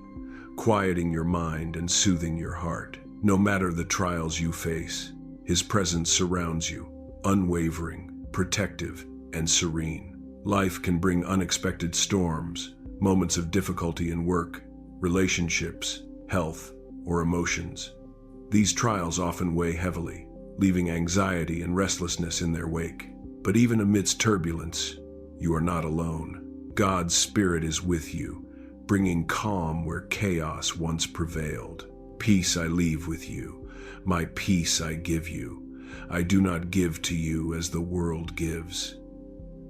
quieting your mind and soothing your heart. No matter the trials you face, His presence surrounds you, unwavering, protective, and serene. Life can bring unexpected storms, moments of difficulty in work, relationships, health, or emotions. These trials often weigh heavily, leaving anxiety and restlessness in their wake. But even amidst turbulence, you are not alone. God's Spirit is with you, bringing calm where chaos once prevailed. Peace I leave with you, my peace I give you. I do not give to you as the world gives.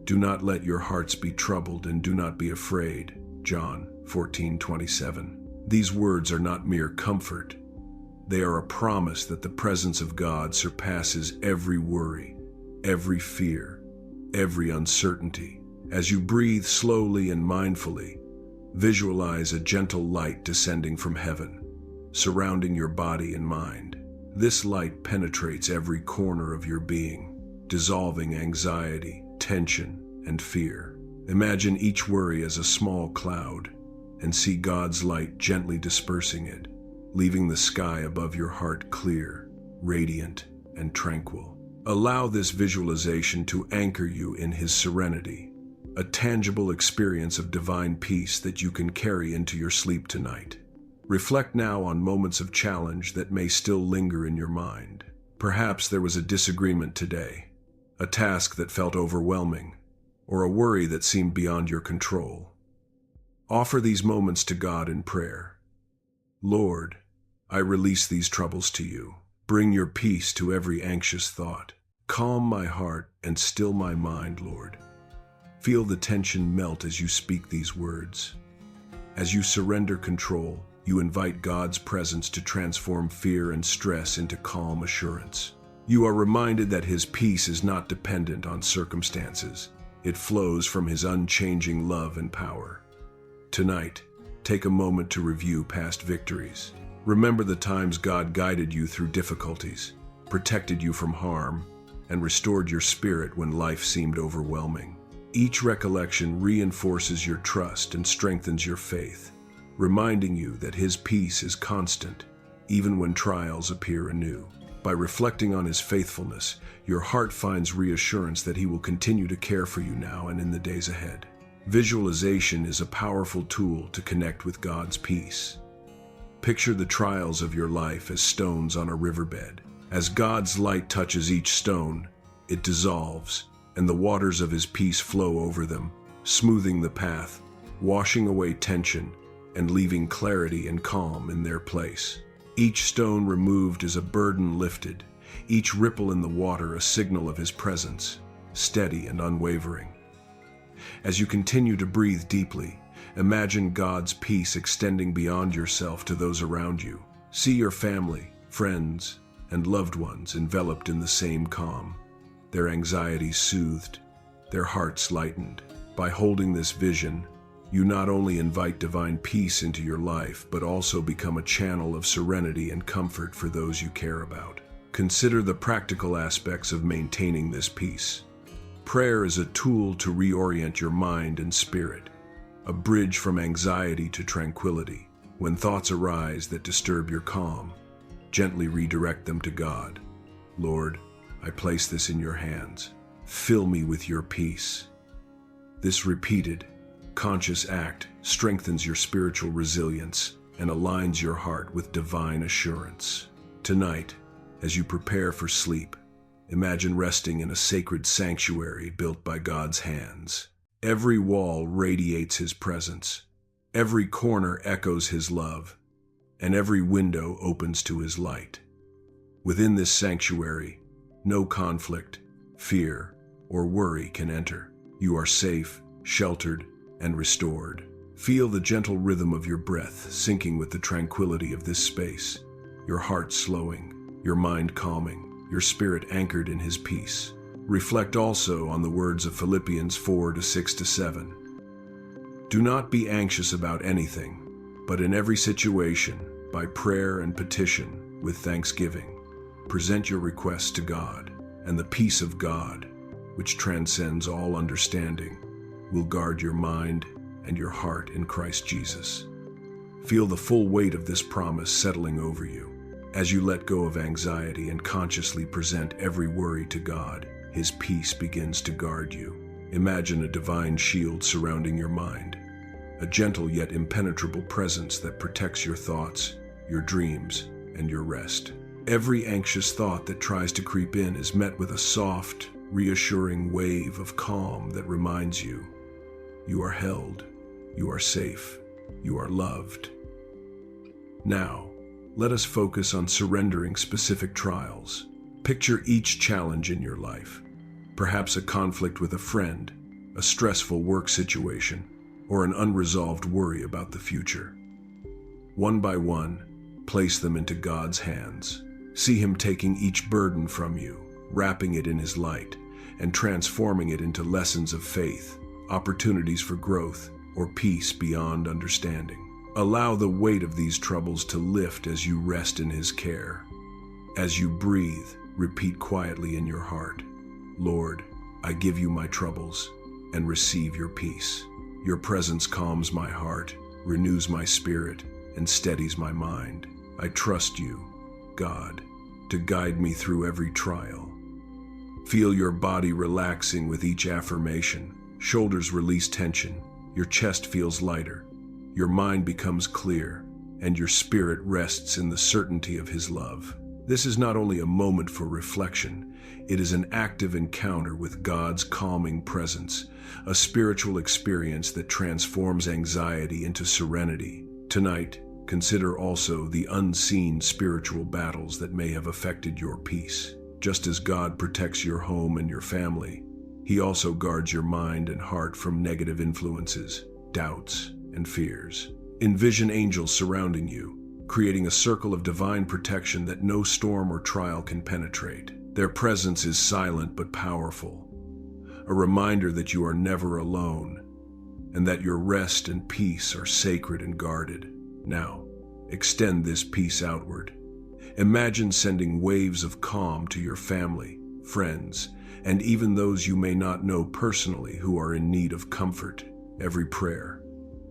Do not let your hearts be troubled and do not be afraid. John 14:27. These words are not mere comfort. They are a promise that the presence of God surpasses every worry, every fear, every uncertainty. As you breathe slowly and mindfully, visualize a gentle light descending from heaven, surrounding your body and mind. This light penetrates every corner of your being, dissolving anxiety, tension, and fear. Imagine each worry as a small cloud and see God's light gently dispersing it, leaving the sky above your heart clear, radiant, and tranquil. Allow this visualization to anchor you in His serenity, a tangible experience of divine peace that you can carry into your sleep tonight. Reflect now on moments of challenge that may still linger in your mind. Perhaps there was a disagreement today, a task that felt overwhelming, or a worry that seemed beyond your control. Offer these moments to God in prayer. Lord, I release these troubles to you. Bring your peace to every anxious thought. Calm my heart and still my mind, Lord. Feel the tension melt as you speak these words. As you surrender control, you invite God's presence to transform fear and stress into calm assurance. You are reminded that His peace is not dependent on circumstances. It flows from His unchanging love and power. Tonight, take a moment to review past victories. Remember the times God guided you through difficulties, protected you from harm, and restored your spirit when life seemed overwhelming. Each recollection reinforces your trust and strengthens your faith, reminding you that His peace is constant, even when trials appear anew. By reflecting on His faithfulness, your heart finds reassurance that He will continue to care for you now and in the days ahead. Visualization is a powerful tool to connect with God's peace. Picture the trials of your life as stones on a riverbed. As God's light touches each stone, it dissolves, and the waters of His peace flow over them, smoothing the path, washing away tension, and leaving clarity and calm in their place. Each stone removed is a burden lifted, each ripple in the water a signal of His presence, steady and unwavering. As you continue to breathe deeply, imagine God's peace extending beyond yourself to those around you. See your family, friends, and loved ones enveloped in the same calm, their anxieties soothed, their hearts lightened. By holding this vision, you not only invite divine peace into your life, but also become a channel of serenity and comfort for those you care about. Consider the practical aspects of maintaining this peace. Prayer is a tool to reorient your mind and spirit, a bridge from anxiety to tranquility. When thoughts arise that disturb your calm, gently redirect them to God. Lord, I place this in your hands. Fill me with your peace. This repeated, conscious act strengthens your spiritual resilience and aligns your heart with divine assurance. Tonight, as you prepare for sleep, imagine resting in a sacred sanctuary built by God's hands. Every wall radiates His presence, every corner echoes His love, and every window opens to His light. Within this sanctuary, no conflict, fear, or worry can enter. You are safe, sheltered, and restored. Feel the gentle rhythm of your breath syncing with the tranquility of this space, your heart slowing, your mind calming, your spirit anchored in His peace. Reflect also on the words of Philippians 4:6-7. Do not be anxious about anything, but in every situation, by prayer and petition, with thanksgiving, present your requests to God, and the peace of God, which transcends all understanding, will guard your mind and your heart in Christ Jesus. Feel the full weight of this promise settling over you. As you let go of anxiety and consciously present every worry to God, His peace begins to guard you. Imagine a divine shield surrounding your mind, a gentle yet impenetrable presence that protects your thoughts, your dreams, and your rest. Every anxious thought that tries to creep in is met with a soft, reassuring wave of calm that reminds you, you are held, you are safe, you are loved. Now, let us focus on surrendering specific trials. Picture each challenge in your life, perhaps a conflict with a friend, a stressful work situation, or an unresolved worry about the future. One by one, place them into God's hands. See Him taking each burden from you, wrapping it in His light, and transforming it into lessons of faith, opportunities for growth, or peace beyond understanding. Allow the weight of these troubles to lift as you rest in His care. As you breathe, repeat quietly in your heart, Lord, I give you my troubles, and receive your peace. Your presence calms my heart, renews my spirit, and steadies my mind. I trust you, God, to guide me through every trial. Feel your body relaxing with each affirmation. Shoulders release tension, your chest feels lighter, your mind becomes clear, and your spirit rests in the certainty of His love. This is not only a moment for reflection, it is an active encounter with God's calming presence, a spiritual experience that transforms anxiety into serenity. Tonight, consider also the unseen spiritual battles that may have affected your peace. Just as God protects your home and your family, He also guards your mind and heart from negative influences, doubts, and fears. Envision angels surrounding you, creating a circle of divine protection that no storm or trial can penetrate. Their presence is silent but powerful, a reminder that you are never alone, and that your rest and peace are sacred and guarded. Now, extend this peace outward. Imagine sending waves of calm to your family, friends, and even those you may not know personally who are in need of comfort. Every prayer,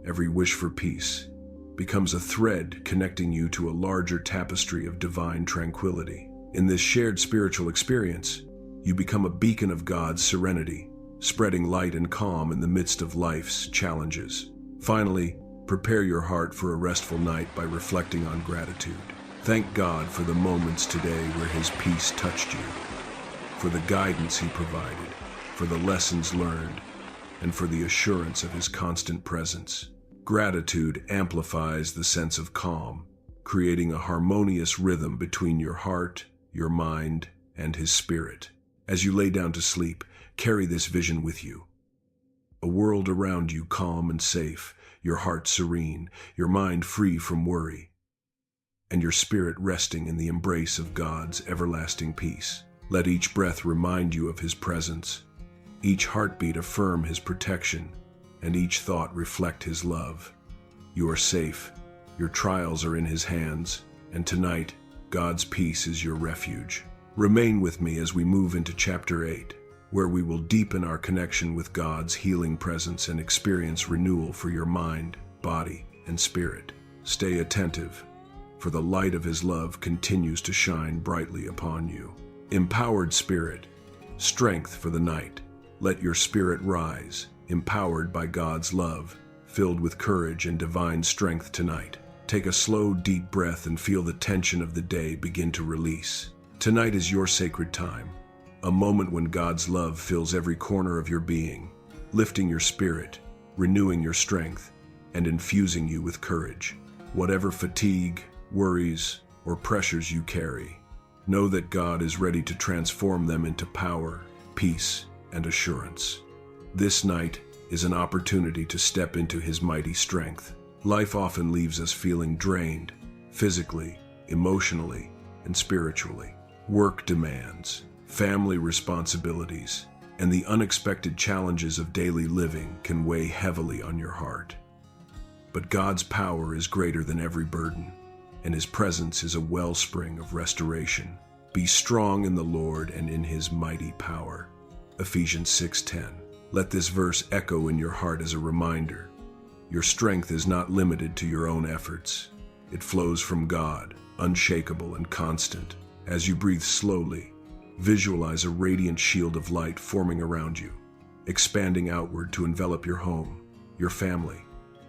every wish for peace, becomes a thread connecting you to a larger tapestry of divine tranquility. In this shared spiritual experience, you become a beacon of God's serenity, spreading light and calm in the midst of life's challenges. Finally, prepare your heart for a restful night by reflecting on gratitude. Thank God for the moments today where His peace touched you, for the guidance He provided, for the lessons learned, and for the assurance of His constant presence. Gratitude amplifies the sense of calm, creating a harmonious rhythm between your heart, your mind, and His spirit. As you lay down to sleep, carry this vision with you. A world around you calm and safe, your heart serene, your mind free from worry, and your spirit resting in the embrace of God's everlasting peace. Let each breath remind you of His presence, each heartbeat affirm His protection, and each thought reflect His love. You are safe, your trials are in His hands, and tonight, God's peace is your refuge. Remain with me as we move into Chapter 8, where we will deepen our connection with God's healing presence and experience renewal for your mind, body, and spirit. Stay attentive, for the light of His love continues to shine brightly upon you. Empowered spirit, strength for the night. Let your spirit rise, empowered by God's love, filled with courage and divine strength tonight. Take a slow, deep breath and feel the tension of the day begin to release. Tonight is your sacred time, a moment when God's love fills every corner of your being, lifting your spirit, renewing your strength, and infusing you with courage. Whatever fatigue, worries, or pressures you carry, know that God is ready to transform them into power, peace, and assurance. This night is an opportunity to step into His mighty strength. Life often leaves us feeling drained, physically, emotionally, and spiritually. Work demands, family responsibilities, and the unexpected challenges of daily living can weigh heavily on your heart. But God's power is greater than every burden, and His presence is a wellspring of restoration. Be strong in the Lord and in His mighty power. Ephesians 6:10. Let this verse echo in your heart as a reminder. Your strength is not limited to your own efforts. It flows from God, unshakable and constant. As you breathe slowly, visualize a radiant shield of light forming around you, expanding outward to envelop your home, your family,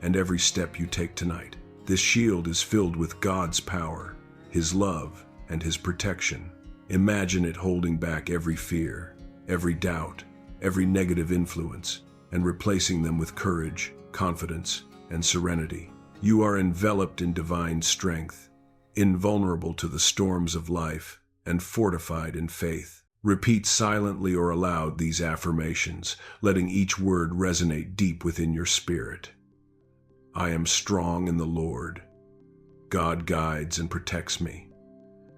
and every step you take tonight. This shield is filled with God's power, His love, and His protection. Imagine it holding back every fear, every doubt, every negative influence, and replacing them with courage, confidence, and serenity. You are enveloped in divine strength, invulnerable to the storms of life, and fortified in faith. Repeat silently or aloud these affirmations, letting each word resonate deep within your spirit. I am strong in the Lord. God guides and protects me.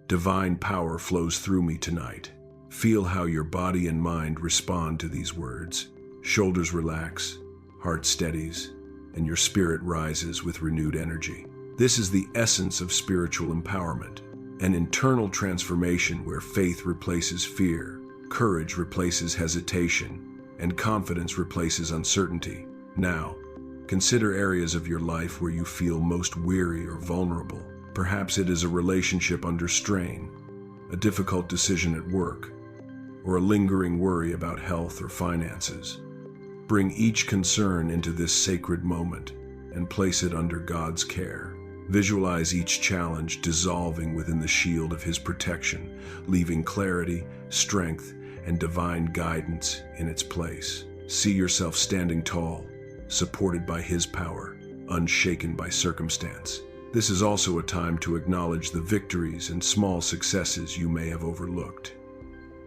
Divine power flows through me tonight. Feel how your body and mind respond to these words. Shoulders relax, heart steadies, and your spirit rises with renewed energy. This is the essence of spiritual empowerment, an internal transformation where faith replaces fear, courage replaces hesitation, and confidence replaces uncertainty. Now, consider areas of your life where you feel most weary or vulnerable. Perhaps it is a relationship under strain, a difficult decision at work, or a lingering worry about health or finances. Bring each concern into this sacred moment and place it under God's care. Visualize each challenge dissolving within the shield of His protection, leaving clarity, strength, and divine guidance in its place. See yourself standing tall, supported by His power, unshaken by circumstance. This is also a time to acknowledge the victories and small successes you may have overlooked.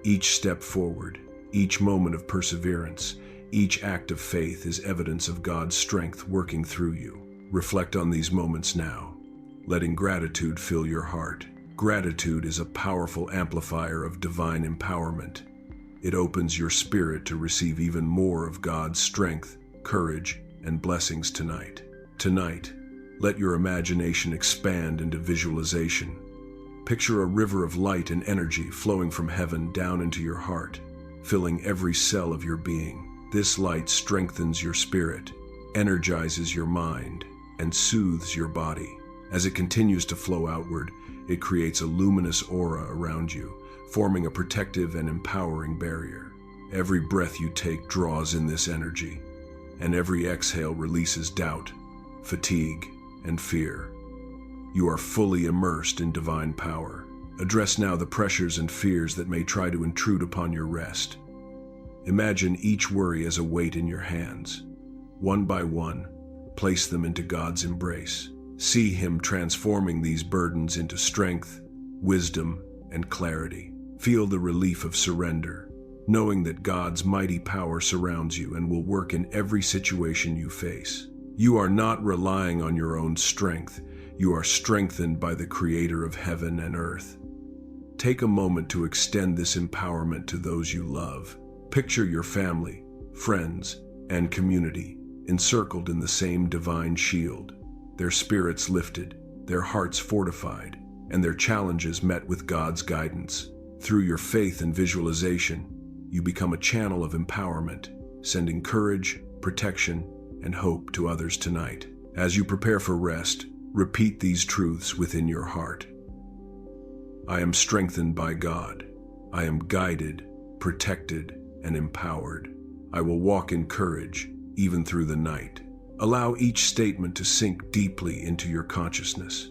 Each step forward, each moment of perseverance, each act of faith is evidence of God's strength working through you. Reflect on these moments now, letting gratitude fill your heart. Gratitude is a powerful amplifier of divine empowerment. It opens your spirit to receive even more of God's strength, courage, and blessings tonight. Tonight, let your imagination expand into visualization. Picture a river of light and energy flowing from heaven down into your heart, filling every cell of your being. This light strengthens your spirit, energizes your mind, and soothes your body. As it continues to flow outward, it creates a luminous aura around you, forming a protective and empowering barrier. Every breath you take draws in this energy, and every exhale releases doubt, fatigue, and fear. You are fully immersed in divine power. Address now the pressures and fears that may try to intrude upon your rest. Imagine each worry as a weight in your hands. One by one, place them into God's embrace. See Him transforming these burdens into strength, wisdom, and clarity. Feel the relief of surrender, knowing that God's mighty power surrounds you and will work in every situation you face. You are not relying on your own strength. You are strengthened by the Creator of heaven and earth. Take a moment to extend this empowerment to those you love. Picture your family, friends, and community encircled in the same divine shield, their spirits lifted, their hearts fortified, and their challenges met with God's guidance. Through your faith and visualization, you become a channel of empowerment, sending courage, protection, and hope to others tonight. As you prepare for rest, repeat these truths within your heart. I am strengthened by God. I am guided, protected, and empowered. I will walk in courage, even through the night. Allow each statement to sink deeply into your consciousness.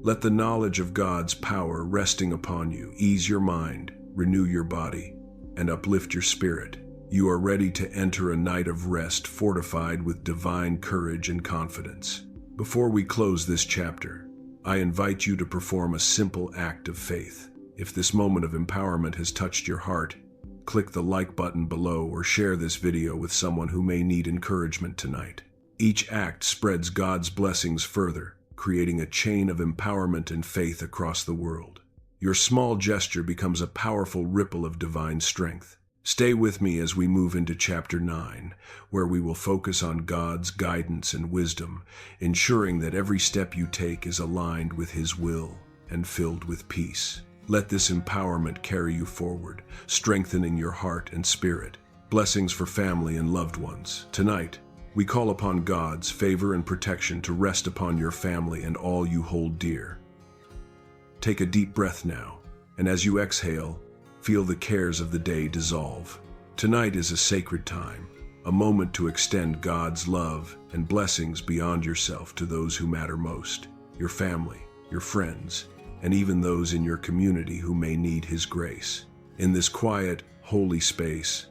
Let the knowledge of God's power resting upon you ease your mind, renew your body, and uplift your spirit. You are ready to enter a night of rest fortified with divine courage and confidence. Before we close this chapter, I invite you to perform a simple act of faith. If this moment of empowerment has touched your heart, click the like button below or share this video with someone who may need encouragement tonight. Each act spreads God's blessings further, creating a chain of empowerment and faith across the world. Your small gesture becomes a powerful ripple of divine strength. Stay with me as we move into chapter 9, where we will focus on God's guidance and wisdom, ensuring that every step you take is aligned with His will and filled with peace. Let this empowerment carry you forward, strengthening your heart and spirit. Blessings for family and loved ones. Tonight, we call upon God's favor and protection to rest upon your family and all you hold dear. Take a deep breath now, and as you exhale, feel the cares of the day dissolve. Tonight is a sacred time, a moment to extend God's love and blessings beyond yourself to those who matter most, your family, your friends, and even those in your community who may need His grace. In this quiet, holy space,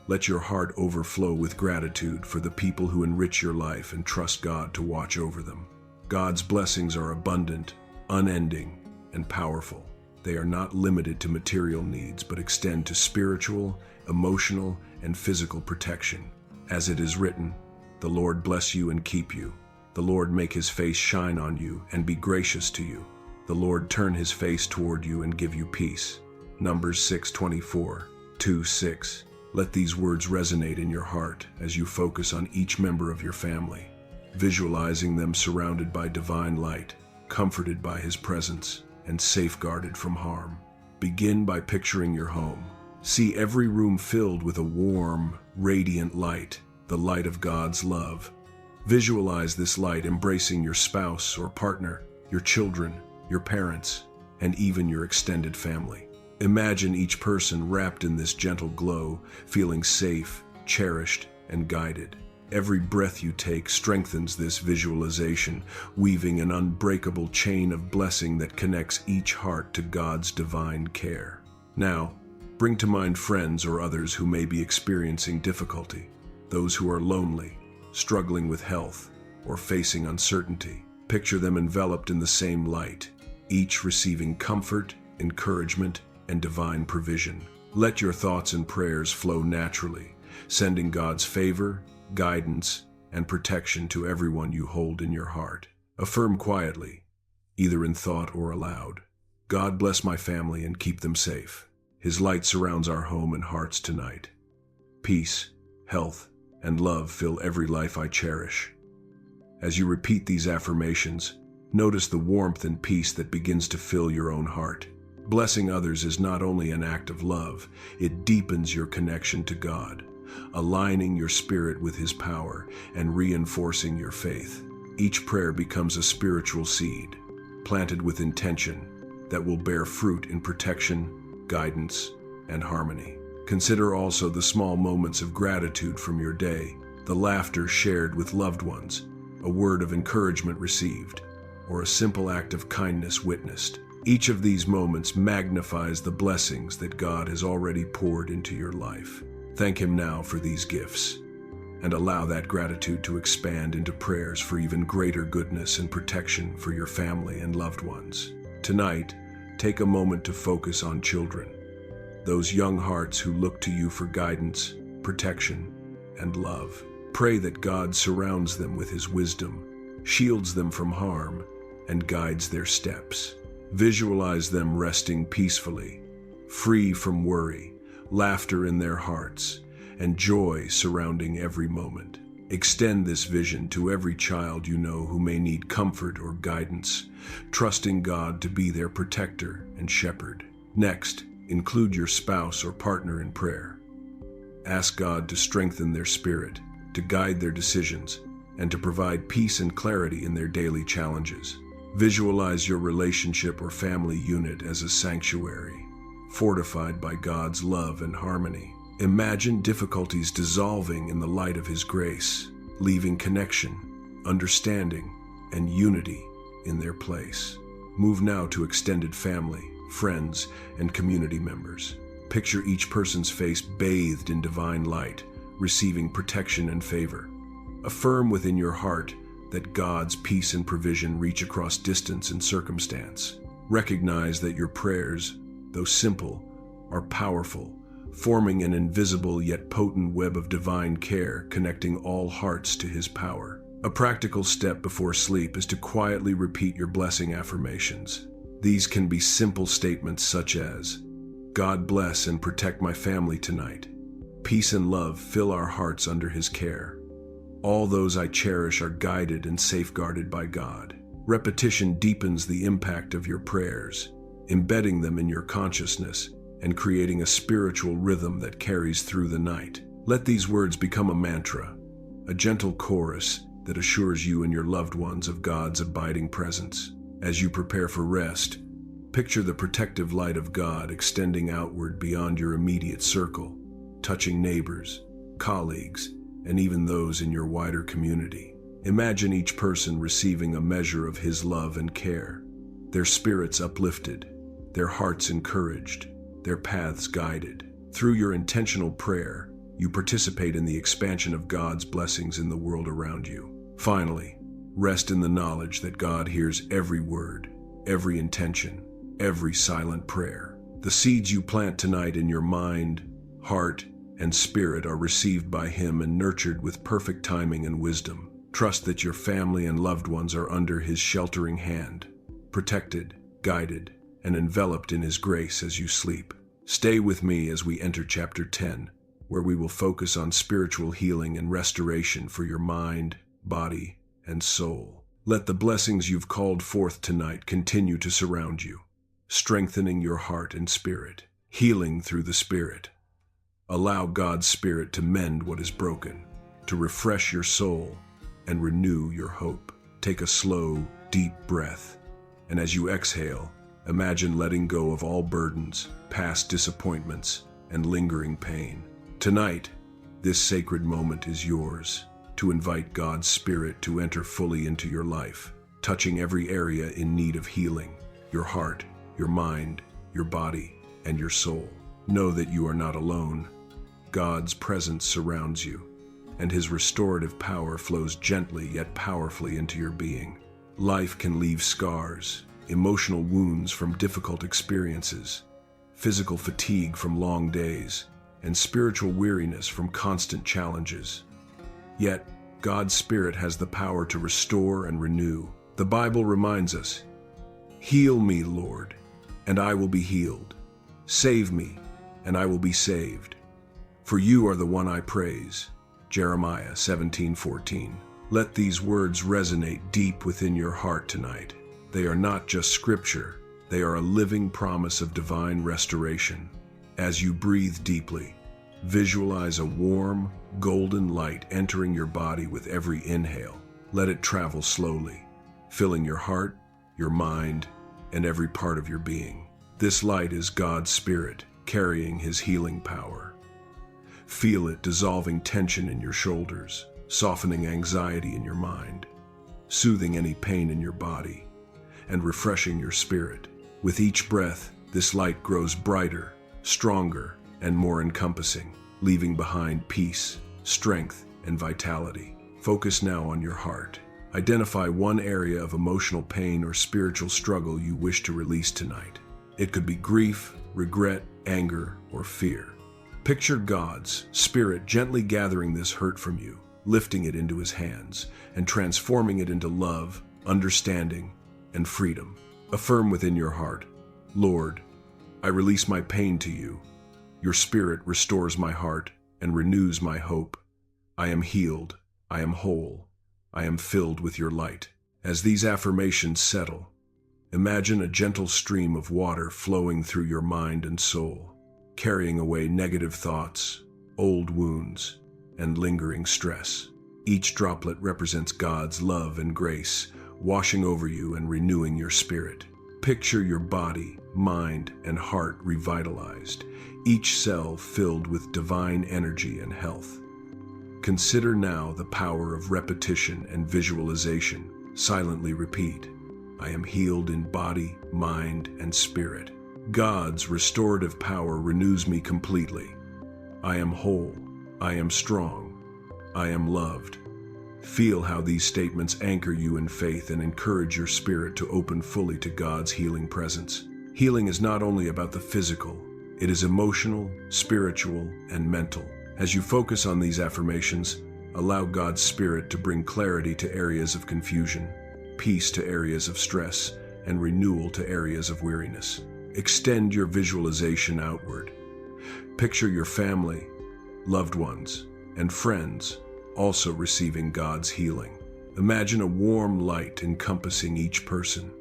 let your heart overflow with gratitude for the people who enrich your life and trust God to watch over them. God's blessings are abundant, unending, and powerful. They are not limited to material needs, but extend to spiritual, emotional, and physical protection. As it is written, "The Lord bless you and keep you. The Lord make His face shine on you and be gracious to you. The Lord turn His face toward you and give you peace." Numbers 6:24, 2:6. Let these words resonate in your heart as you focus on each member of your family, visualizing them surrounded by divine light, comforted by His presence, and safeguarded from harm. Begin by picturing your home. See every room filled with a warm, radiant light, the light of God's love. Visualize this light embracing your spouse or partner, your children, your parents, and even your extended family. Imagine each person wrapped in this gentle glow, feeling safe, cherished, and guided. Every breath you take strengthens this visualization, weaving an unbreakable chain of blessing that connects each heart to God's divine care. Now, bring to mind friends or others who may be experiencing difficulty, those who are lonely, struggling with health, or facing uncertainty. Picture them enveloped in the same light, each receiving comfort, encouragement, and divine provision. Let your thoughts and prayers flow naturally, sending God's favor, guidance, and protection to everyone you hold in your heart. Affirm quietly, either in thought or aloud, "God bless my family and keep them safe. His light surrounds our home and hearts tonight. Peace, health, and love fill every life I cherish." As you repeat these affirmations, notice the warmth and peace that begins to fill your own heart. Blessing others is not only an act of love, it deepens your connection to God, aligning your spirit with His power and reinforcing your faith. Each prayer becomes a spiritual seed, planted with intention, that will bear fruit in protection, guidance, and harmony. Consider also the small moments of gratitude from your day, the laughter shared with loved ones, a word of encouragement received, or a simple act of kindness witnessed. Each of these moments magnifies the blessings that God has already poured into your life. Thank Him now for these gifts, and allow that gratitude to expand into prayers for even greater goodness and protection for your family and loved ones. Tonight, take a moment to focus on children, those young hearts who look to you for guidance, protection, and love. Pray that God surrounds them with His wisdom, shields them from harm, and guides their steps. Visualize them resting peacefully, free from worry, laughter in their hearts, and joy surrounding every moment. Extend this vision to every child you know who may need comfort or guidance, trusting God to be their protector and shepherd. Next, include your spouse or partner in prayer. Ask God to strengthen their spirit, to guide their decisions, and to provide peace and clarity in their daily challenges. Visualize your relationship or family unit as a sanctuary, fortified by God's love and harmony. Imagine difficulties dissolving in the light of His grace, leaving connection, understanding, and unity in their place. Move now to extended family, friends, and community members. Picture each person's face bathed in divine light, receiving protection and favor. Affirm within your heart that God's peace and provision reach across distance and circumstance. Recognize that your prayers, though simple, are powerful, forming an invisible yet potent web of divine care connecting all hearts to His power. A practical step before sleep is to quietly repeat your blessing affirmations. These can be simple statements such as, "God bless and protect my family tonight. Peace and love fill our hearts under His care. All those I cherish are guided and safeguarded by God." Repetition deepens the impact of your prayers, embedding them in your consciousness and creating a spiritual rhythm that carries through the night. Let these words become a mantra, a gentle chorus that assures you and your loved ones of God's abiding presence. As you prepare for rest, picture the protective light of God extending outward beyond your immediate circle, touching neighbors, colleagues, and even those in your wider community. Imagine each person receiving a measure of His love and care, their spirits uplifted, their hearts encouraged, their paths guided. Through your intentional prayer, you participate in the expansion of God's blessings in the world around you. Finally, rest in the knowledge that God hears every word, every intention, every silent prayer. The seeds you plant tonight in your mind, heart, and spirit are received by Him and nurtured with perfect timing and wisdom. Trust that your family and loved ones are under His sheltering hand, protected, guided, and enveloped in His grace as you sleep. Stay with me as we enter chapter 10, where we will focus on spiritual healing and restoration for your mind, body, and soul. Let the blessings you've called forth tonight continue to surround you, strengthening your heart and spirit, healing through the Spirit. Allow God's Spirit to mend what is broken, to refresh your soul, and renew your hope. Take a slow, deep breath, and as you exhale, imagine letting go of all burdens, past disappointments, and lingering pain. Tonight, this sacred moment is yours to invite God's Spirit to enter fully into your life, touching every area in need of healing, your heart, your mind, your body, and your soul. Know that you are not alone. God's presence surrounds you, and His restorative power flows gently yet powerfully into your being. Life can leave scars, emotional wounds from difficult experiences, physical fatigue from long days, and spiritual weariness from constant challenges. Yet, God's Spirit has the power to restore and renew. The Bible reminds us, "Heal me, Lord, and I will be healed. Save me, and I will be saved. For you are the one I praise." Jeremiah 17:14. Let these words resonate deep within your heart tonight. They are not just scripture, they are a living promise of divine restoration. As you breathe deeply, visualize a warm, golden light entering your body with every inhale. Let it travel slowly, filling your heart, your mind, and every part of your being. This light is God's Spirit, carrying His healing power. Feel it dissolving tension in your shoulders, softening anxiety in your mind, soothing any pain in your body, and refreshing your spirit. With each breath, this light grows brighter, stronger, and more encompassing, leaving behind peace, strength, and vitality. Focus now on your heart. Identify one area of emotional pain or spiritual struggle you wish to release tonight. It could be grief, regret, anger, or fear. Picture God's Spirit gently gathering this hurt from you, lifting it into His hands, and transforming it into love, understanding, and freedom. Affirm within your heart, "Lord, I release my pain to you. Your Spirit restores my heart and renews my hope. I am healed. I am whole. I am filled with your light." As these affirmations settle, imagine a gentle stream of water flowing through your mind and soul, carrying away negative thoughts, old wounds, and lingering stress. Each droplet represents God's love and grace, washing over you and renewing your spirit. Picture your body mind, and heart revitalized, each cell filled with divine energy and health. Consider now the power of repetition and visualization. Silently repeat, I am healed in body, mind, and spirit. God's restorative power renews me completely. I am whole. I am strong. I am loved. Feel how these statements anchor you in faith and encourage your spirit to open fully to God's healing presence. Healing is not only about the physical, it is emotional, spiritual, and mental. As you focus on these affirmations, allow God's Spirit to bring clarity to areas of confusion, peace to areas of stress, and renewal to areas of weariness. Extend your visualization outward. Picture your family, loved ones, and friends also receiving God's healing. Imagine a warm light encompassing each person,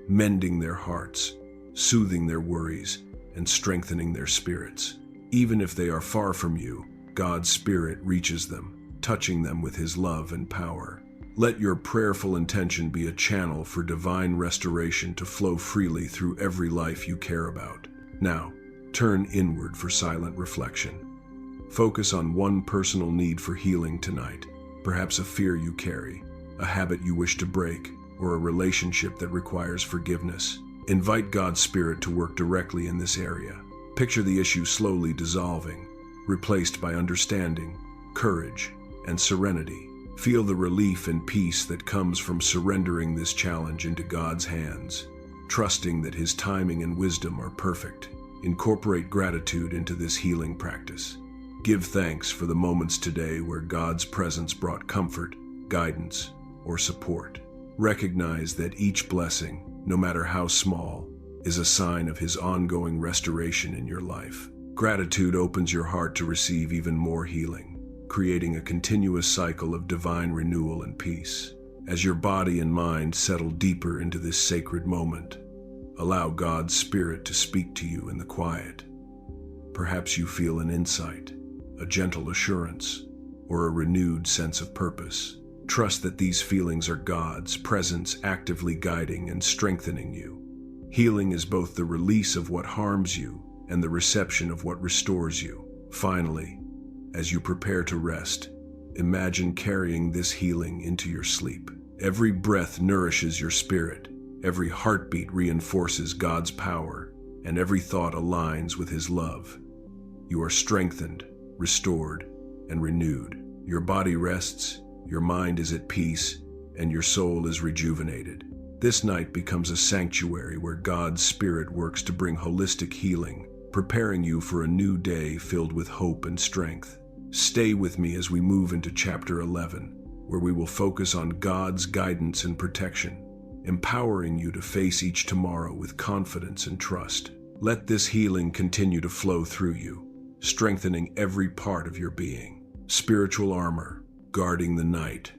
mending their hearts, soothing their worries, and strengthening their spirits. Even if they are far from you, God's Spirit reaches them, touching them with His love and power. Let your prayerful intention be a channel for divine restoration to flow freely through every life you care about. Now, turn inward for silent reflection. Focus on one personal need for healing tonight, perhaps a fear you carry, a habit you wish to break, or a relationship that requires forgiveness. Invite God's Spirit to work directly in this area. Picture the issue slowly dissolving, replaced by understanding, courage, and serenity. Feel the relief and peace that comes from surrendering this challenge into God's hands, trusting that His timing and wisdom are perfect. Incorporate gratitude into this healing practice. Give thanks for the moments today where God's presence brought comfort, guidance, or support. Recognize that each blessing, no matter how small, is a sign of His ongoing restoration in your life. Gratitude opens your heart to receive even more healing, creating a continuous cycle of divine renewal and peace. As your body and mind settle deeper into this sacred moment, allow God's Spirit to speak to you in the quiet. Perhaps you feel an insight, a gentle assurance, or a renewed sense of purpose. Trust that these feelings are God's presence actively guiding and strengthening you. Healing is both the release of what harms you and the reception of what restores you. Finally, as you prepare to rest, imagine carrying this healing into your sleep. Every breath nourishes your spirit, every heartbeat reinforces God's power, and every thought aligns with His love. You are strengthened, restored, and renewed. Your body rests, your mind is at peace, and your soul is rejuvenated. This night becomes a sanctuary where God's Spirit works to bring holistic healing, preparing you for a new day filled with hope and strength. Stay with me as we move into chapter 11, where we will focus on God's guidance and protection, empowering you to face each tomorrow with confidence and trust. Let this healing continue to flow through you, strengthening every part of your being. Spiritual armor, guarding the night.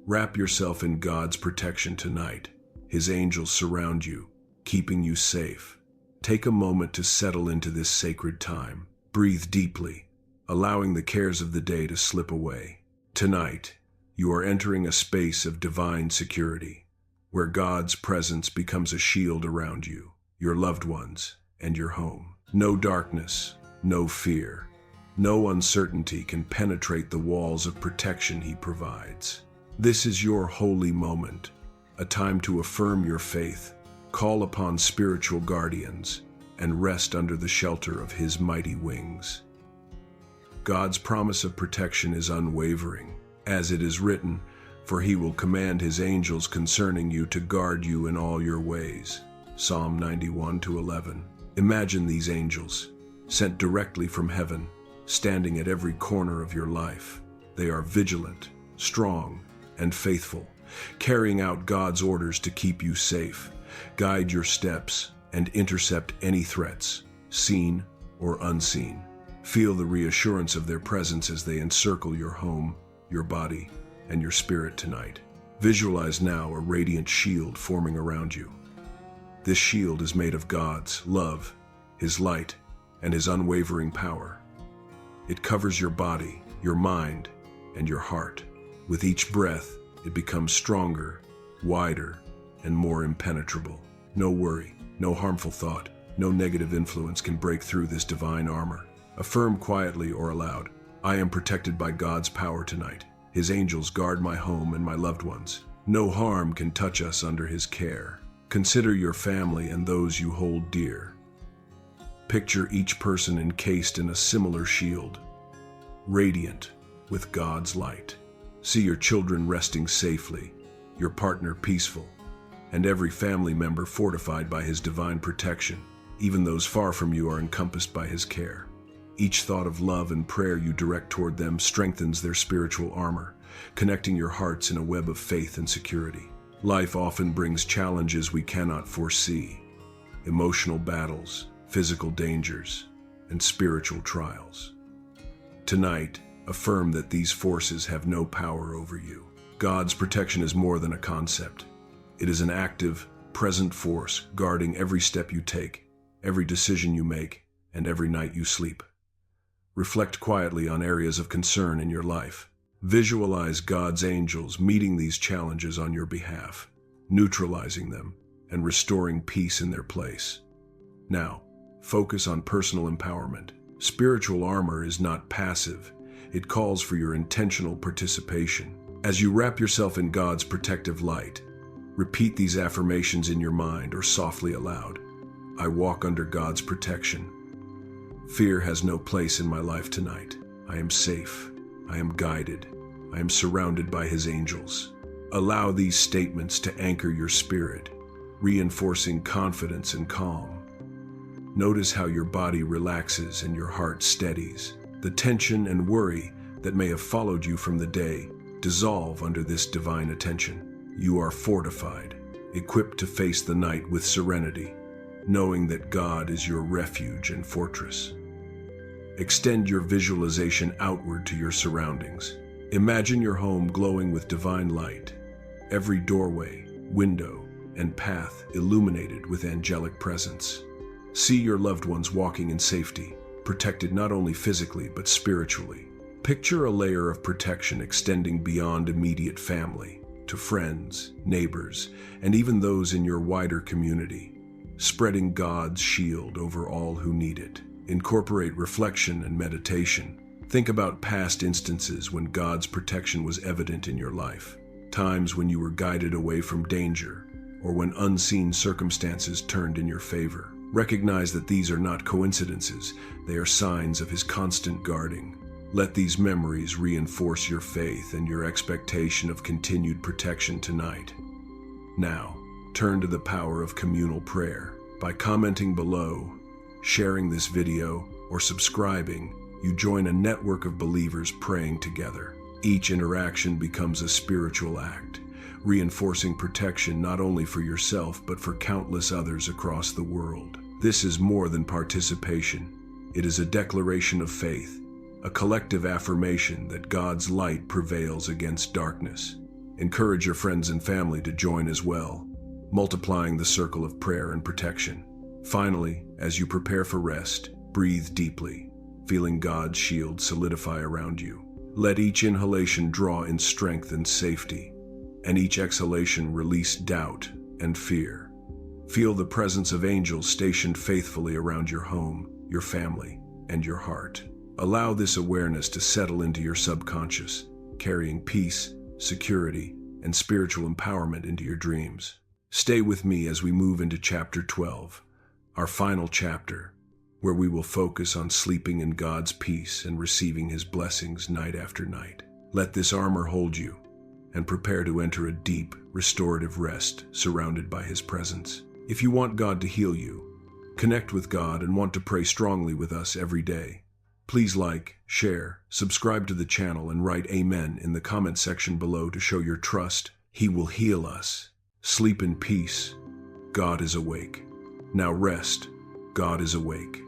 Wrap yourself in God's protection tonight. His angels surround you, keeping you safe. Take a moment to settle into this sacred time. Breathe deeply, allowing the cares of the day to slip away. Tonight, you are entering a space of divine security, where God's presence becomes a shield around you, your loved ones, and your home. No darkness, no fear, no uncertainty can penetrate the walls of protection He provides. This is your holy moment, a time to affirm your faith, call upon spiritual guardians, and rest under the shelter of His mighty wings. God's promise of protection is unwavering, as it is written, "For He will command His angels concerning you to guard you in all your ways." Psalm 91-11. Imagine these angels, sent directly from heaven, standing at every corner of your life. They are vigilant, strong, and faithful, carrying out God's orders to keep you safe, guide your steps, and intercept any threats, seen or unseen. Feel the reassurance of their presence as they encircle your home, your body, and your spirit tonight. Visualize now a radiant shield forming around you. This shield is made of God's love, His light, and His unwavering power. It covers your body, your mind, and your heart. With each breath, it becomes stronger, wider, and more impenetrable. No worry, no harmful thought, No negative influence can break through this divine armor. Affirm quietly or aloud, I am protected by God's power tonight. His angels guard my home and my loved ones. No harm can touch us under His care. Consider your family and those you hold dear. Picture each person encased in a similar shield, radiant with God's light. See your children resting safely, your partner peaceful, and every family member fortified by His divine protection. Even those far from you are encompassed by His care. Each thought of love and prayer you direct toward them strengthens their spiritual armor, connecting your hearts in a web of faith and security. Life often brings challenges we cannot foresee: emotional battles, physical dangers, and spiritual trials. Tonight, affirm that these forces have no power over you. God's protection is more than a concept. It is an active, present force guarding every step you take, every decision you make, and every night you sleep. Reflect quietly on areas of concern in your life. Visualize God's angels meeting these challenges on your behalf, neutralizing them, and restoring peace in their place. Now, focus on personal empowerment. Spiritual armor is not passive. It calls for your intentional participation. As you wrap yourself in God's protective light, repeat these affirmations in your mind or softly aloud. I walk under God's protection. Fear has no place in my life tonight. I am safe. I am guided. I am surrounded by His angels. Allow these statements to anchor your spirit, reinforcing confidence and calm. Notice how your body relaxes and your heart steadies. The tension and worry that may have followed you from the day dissolve under this divine attention. You are fortified, equipped to face the night with serenity, knowing that God is your refuge and fortress. Extend your visualization outward to your surroundings. Imagine your home glowing with divine light, every doorway, window, and path illuminated with angelic presence. See your loved ones walking in safety, protected not only physically but spiritually. Picture a layer of protection extending beyond immediate family, to friends, neighbors, and even those in your wider community, spreading God's shield over all who need it. Incorporate reflection and meditation. Think about past instances when God's protection was evident in your life, times when you were guided away from danger, or when unseen circumstances turned in your favor. Recognize that these are not coincidences, they are signs of His constant guarding. Let these memories reinforce your faith and your expectation of continued protection tonight. Now, turn to the power of communal prayer. By commenting below, sharing this video, or subscribing, you join a network of believers praying together. Each interaction becomes a spiritual act, reinforcing protection not only for yourself but for countless others across the world. This is more than participation. It is a declaration of faith, a collective affirmation that God's light prevails against darkness. Encourage your friends and family to join as well, multiplying the circle of prayer and protection. Finally, as you prepare for rest, breathe deeply, feeling God's shield solidify around you. Let each inhalation draw in strength and safety, and each exhalation release doubt and fear. Feel the presence of angels stationed faithfully around your home, your family, and your heart. Allow this awareness to settle into your subconscious, carrying peace, security, and spiritual empowerment into your dreams. Stay with me as we move into Chapter 12, our final chapter, where we will focus on sleeping in God's peace and receiving His blessings night after night. Let this armor hold you, and prepare to enter a deep, restorative rest surrounded by His presence. If you want God to heal you, connect with God, and want to pray strongly with us every day, please like, share, subscribe to the channel, and write Amen in the comment section below to show your trust. He will heal us. Sleep in peace. God is awake. Now rest. God is awake,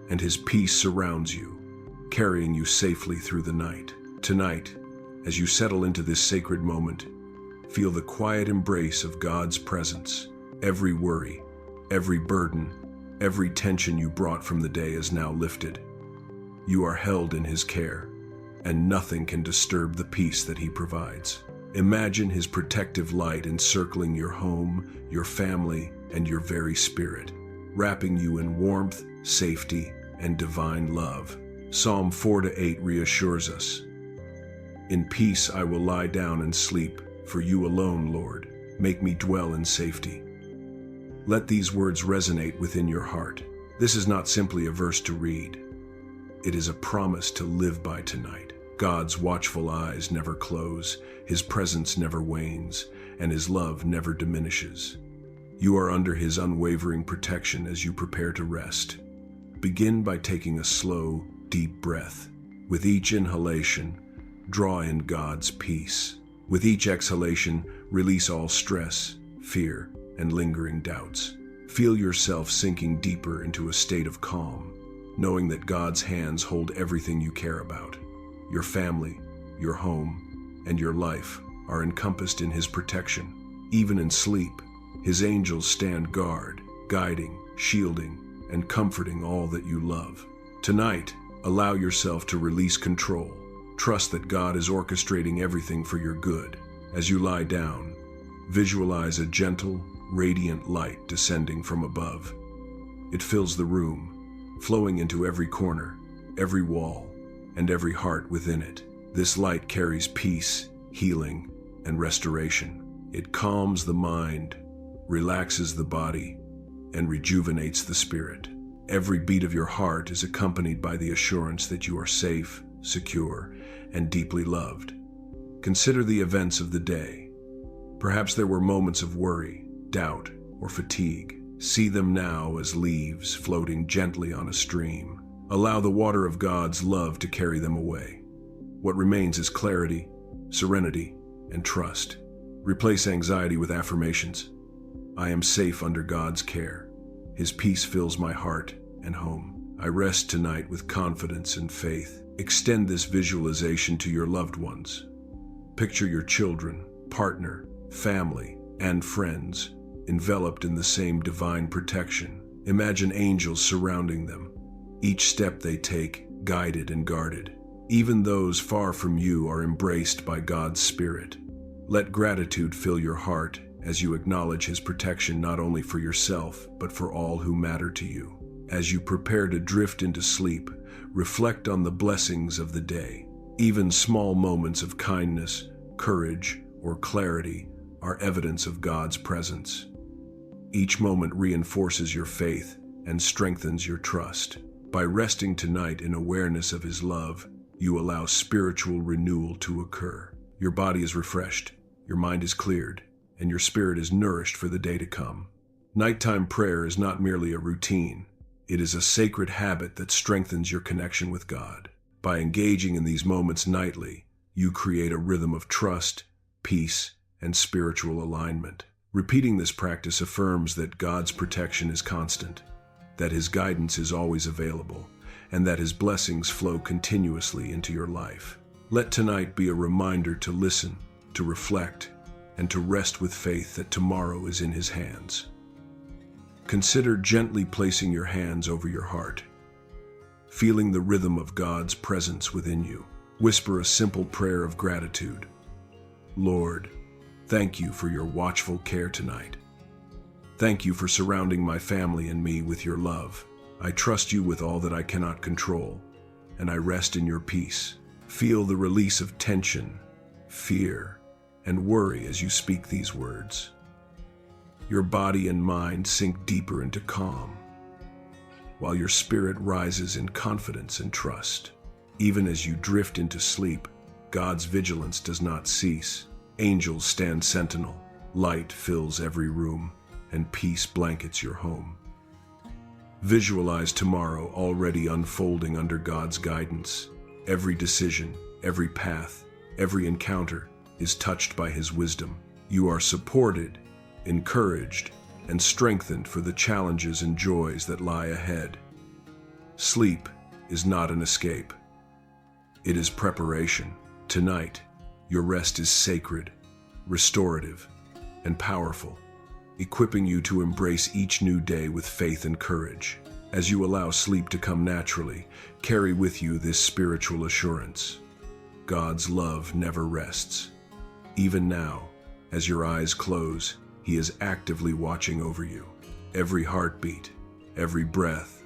and His peace surrounds you, carrying you safely through the night. Tonight, as you settle into this sacred moment, feel the quiet embrace of God's presence. Every worry, every burden, every tension you brought from the day is now lifted. You are held in His care, and nothing can disturb the peace that He provides. Imagine His protective light encircling your home, your family, and your very spirit. wrapping you in warmth, safety, and divine love. Psalm 4-8 reassures us, "In peace I will lie down and sleep, for you alone, Lord, make me dwell in safety." Let these words resonate within your heart. This is not simply a verse to read. It is a promise to live by tonight. God's watchful eyes never close, His presence never wanes, and His love never diminishes. You are under His unwavering protection as you prepare to rest. Begin by taking a slow, deep breath. With each inhalation, draw in God's peace. With each exhalation, release all stress, fear, and lingering doubts. Feel yourself sinking deeper into a state of calm, knowing that God's hands hold everything you care about. Your family, your home, and your life are encompassed in His protection. Even in sleep, His angels stand guard, guiding, shielding, and comforting all that you love. Tonight, allow yourself to release control. Trust that God is orchestrating everything for your good. As you lie down, visualize a gentle, radiant light descending from above. It fills the room, flowing into every corner, every wall, and every heart within it. This light carries peace, healing, and restoration. It calms the mind, relaxes the body, and rejuvenates the spirit. Every beat of your heart is accompanied by the assurance that you are safe, secure, and deeply loved. Consider the events of the day. Perhaps there were moments of worry, doubt, or fatigue. See them now as leaves floating gently on a stream. Allow the water of God's love to carry them away. What remains is clarity, serenity, and trust. Replace anxiety with affirmations. I am safe under God's care. His peace fills my heart and home. I rest tonight with confidence and faith. Extend this visualization to your loved ones. Picture your children, partner, family, and friends enveloped in the same divine protection. Imagine angels surrounding them, each step they take guided and guarded. Even those far from you are embraced by God's Spirit. Let gratitude fill your heart as you acknowledge His protection not only for yourself, but for all who matter to you. As you prepare to drift into sleep, reflect on the blessings of the day. Even small moments of kindness, courage, or clarity are evidence of God's presence. Each moment reinforces your faith and strengthens your trust. By resting tonight in awareness of His love, you allow spiritual renewal to occur. Your body is refreshed, your mind is cleared, and your spirit is nourished for the day to come. Nighttime prayer is not merely a routine. It is a sacred habit that strengthens your connection with God. By engaging in these moments nightly, you create a rhythm of trust, peace, and spiritual alignment. Repeating this practice affirms that God's protection is constant, that His guidance is always available, and that His blessings flow continuously into your life. Let tonight be a reminder to listen, to reflect, and to rest with faith that tomorrow is in His hands. Consider gently placing your hands over your heart, feeling the rhythm of God's presence within you. Whisper a simple prayer of gratitude. Lord, thank you for your watchful care tonight. Thank you for surrounding my family and me with your love. I trust you with all that I cannot control, and I rest in your peace. Feel the release of tension, fear, and worry as you speak these words. Your body and mind sink deeper into calm, while your spirit rises in confidence and trust. Even as you drift into sleep, God's vigilance does not cease. Angels stand sentinel, light fills every room, and peace blankets your home. Visualize tomorrow already unfolding under God's guidance. Every decision, every path, every encounter is touched by His wisdom. You are supported, encouraged, and strengthened for the challenges and joys that lie ahead. Sleep is not an escape. It is preparation. Tonight, your rest is sacred, restorative, and powerful, equipping you to embrace each new day with faith and courage. As you allow sleep to come naturally, carry with you this spiritual assurance. God's love never rests. Even now, as your eyes close, He is actively watching over you. Every heartbeat, every breath,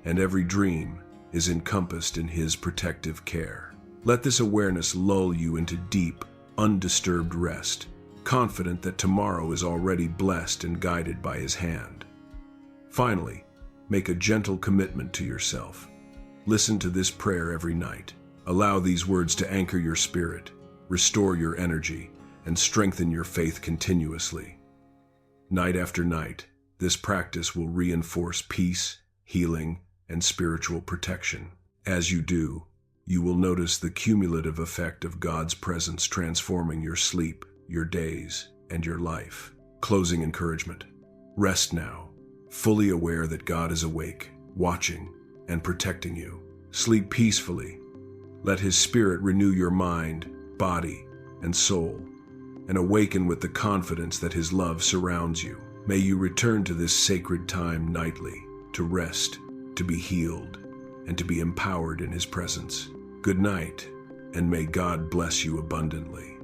and every dream is encompassed in His protective care. Let this awareness lull you into deep, undisturbed rest, confident that tomorrow is already blessed and guided by His hand. Finally, make a gentle commitment to yourself. Listen to this prayer every night. Allow these words to anchor your spirit, restore your energy, and strengthen your faith continuously. Night after night, this practice will reinforce peace, healing, and spiritual protection. As you do, you will notice the cumulative effect of God's presence transforming your sleep, your days, and your life. Closing encouragement. Rest now, fully aware that God is awake, watching, and protecting you. Sleep peacefully. Let His Spirit renew your mind, body, and soul, and awaken with the confidence that His love surrounds you. May you return to this sacred time nightly, to rest, to be healed, and to be empowered in His presence. Good night, and may God bless you abundantly.